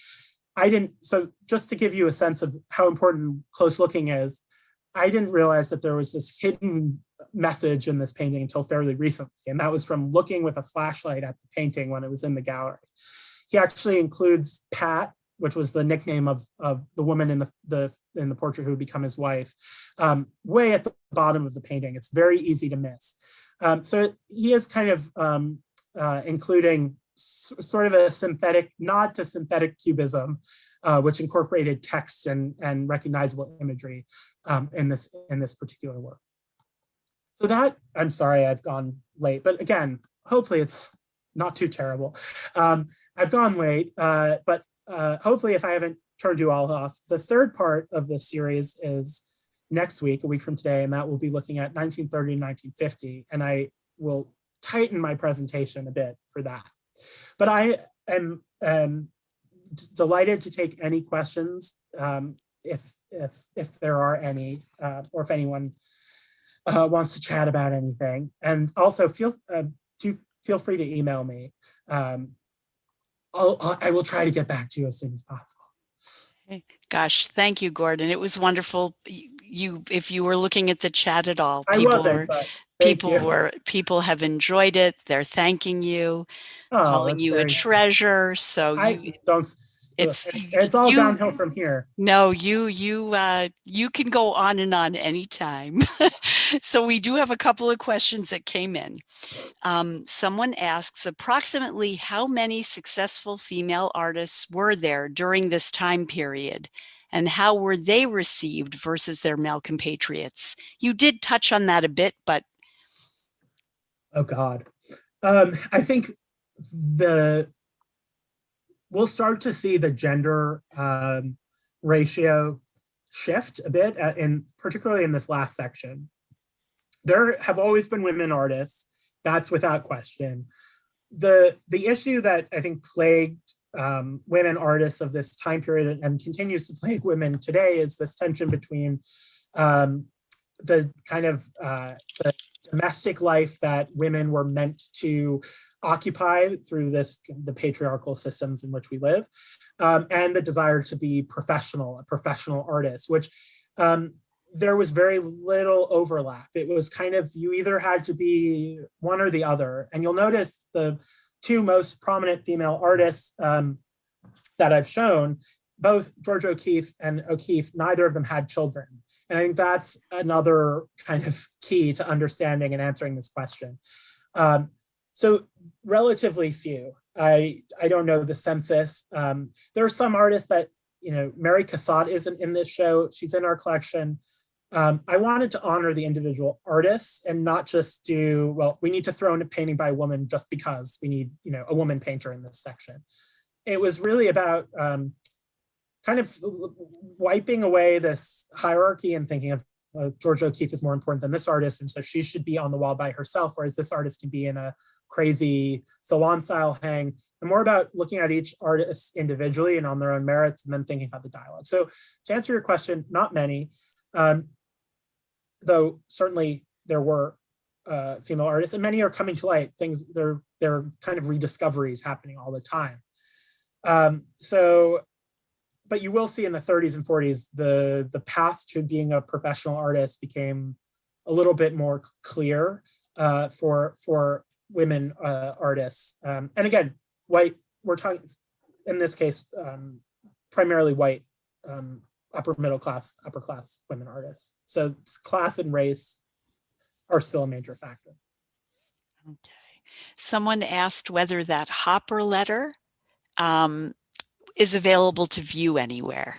so just to give you a sense of how important close looking is, I didn't realize that there was this hidden message in this painting until fairly recently. And that was from looking with a flashlight at the painting when it was in the gallery. He actually includes Pat, which was the nickname of the woman in the portrait who would become his wife, way at the bottom of the painting. It's very easy to miss. So he is kind of including sort of a synthetic nod to synthetic cubism, which incorporated text and recognizable imagery in this particular work. So that, I'm sorry I've gone late, but again, hopefully it's not too terrible. I've gone late, but hopefully if I haven't turned you all off, the third part of this series is next week, a week from today, and that will be looking at 1930 and 1950, and I will tighten my presentation a bit for that. But I am delighted to take any questions if there are any, or if anyone wants to chat about anything. And also feel free to email me. I will try to get back to you as soon as possible. Gosh, thank you, Gordon. It was wonderful. If you were looking at the chat at all, people have enjoyed it. They're thanking you, calling you a treasure. So it's all downhill from here. No, you can go on and on anytime. So we do have a couple of questions that came in. Someone asks, approximately how many successful female artists were there during this time period? And how were they received versus their male compatriots? You did touch on that a bit, but... Oh, God. I think we'll start to see the gender ratio shift a bit, particularly in this last section. There have always been women artists, that's without question. The issue that I think plagued women artists of this time period and continues to plague women today is this tension between the kind of the domestic life that women were meant to occupy through the patriarchal systems in which we live, and the desire to be a professional artist, which there was very little overlap. It was kind of, you either had to be one or the other. And you'll notice the two most prominent female artists that I've shown, both George O'Keeffe and O'Keeffe, neither of them had children. And I think that's another kind of key to understanding and answering this question. So relatively few. I don't know the census. There are some artists that, Mary Cassatt isn't in this show. She's in our collection. I wanted to honor the individual artists and not just we need to throw in a painting by a woman just because we need, a woman painter in this section. It was really about kind of wiping away this hierarchy and thinking of George O'Keeffe is more important than this artist, and so she should be on the wall by herself, whereas this artist can be in a crazy salon style hang, and more about looking at each artist individually and on their own merits, and then thinking about the dialogue. So to answer your question, not many, though certainly there were female artists, and many are coming to light. There are kind of rediscoveries happening all the time. But you will see in the 30s and 40s, the path to being a professional artist became a little bit more clear for women artists. And again, white, we're talking, in this case, primarily white, upper class women artists. So class and race are still a major factor. Okay. Someone asked whether that Hopper letter is available to view anywhere.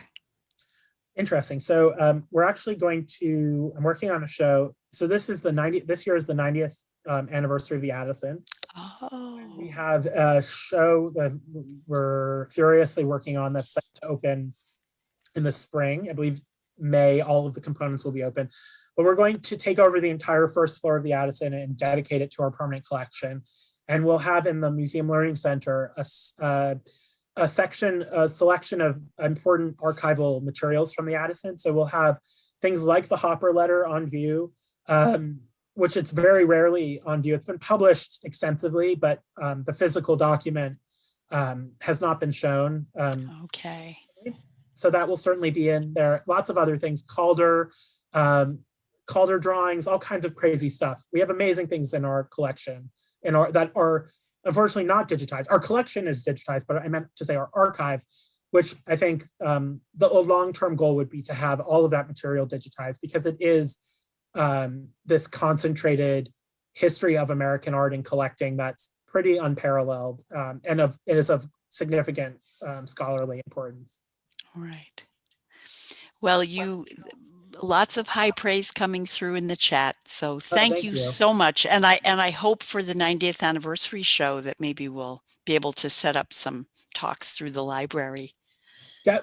Interesting. So we're actually I'm working on a show. So this year is the 90th anniversary of the Addison. Oh. We have a show that we're furiously working on that's set to open in the spring. I believe May, all of the components will be open. But we're going to take over the entire first floor of the Addison and dedicate it to our permanent collection. And we'll have in the Museum Learning Center a selection of important archival materials from the Addison. So we'll have things like the Hopper letter on view, which it's very rarely on view. It's been published extensively, but the physical document has not been shown. Okay. So that will certainly be in there. Lots of other things, Calder drawings, all kinds of crazy stuff. We have amazing things in our collection that are unfortunately not digitized. Our collection is digitized, but I meant to say our archives, which I think the long-term goal would be to have all of that material digitized, because it is this concentrated history of American art and collecting that's pretty unparalleled, and it is of significant scholarly importance. All right. Well, lots of high praise coming through in the chat. So thank you so much. And I hope for the 90th anniversary show that maybe we'll be able to set up some talks through the library.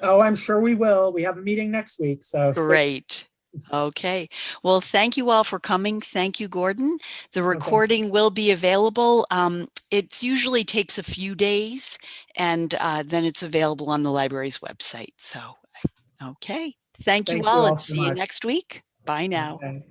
Oh, I'm sure we will. We have a meeting next week. So great. Okay. Well, thank you all for coming. Thank you, Gordon. The recording will be available. It usually takes a few days, and then it's available on the library's website. So, okay. Thank you all, and see you next week. Bye now. Okay.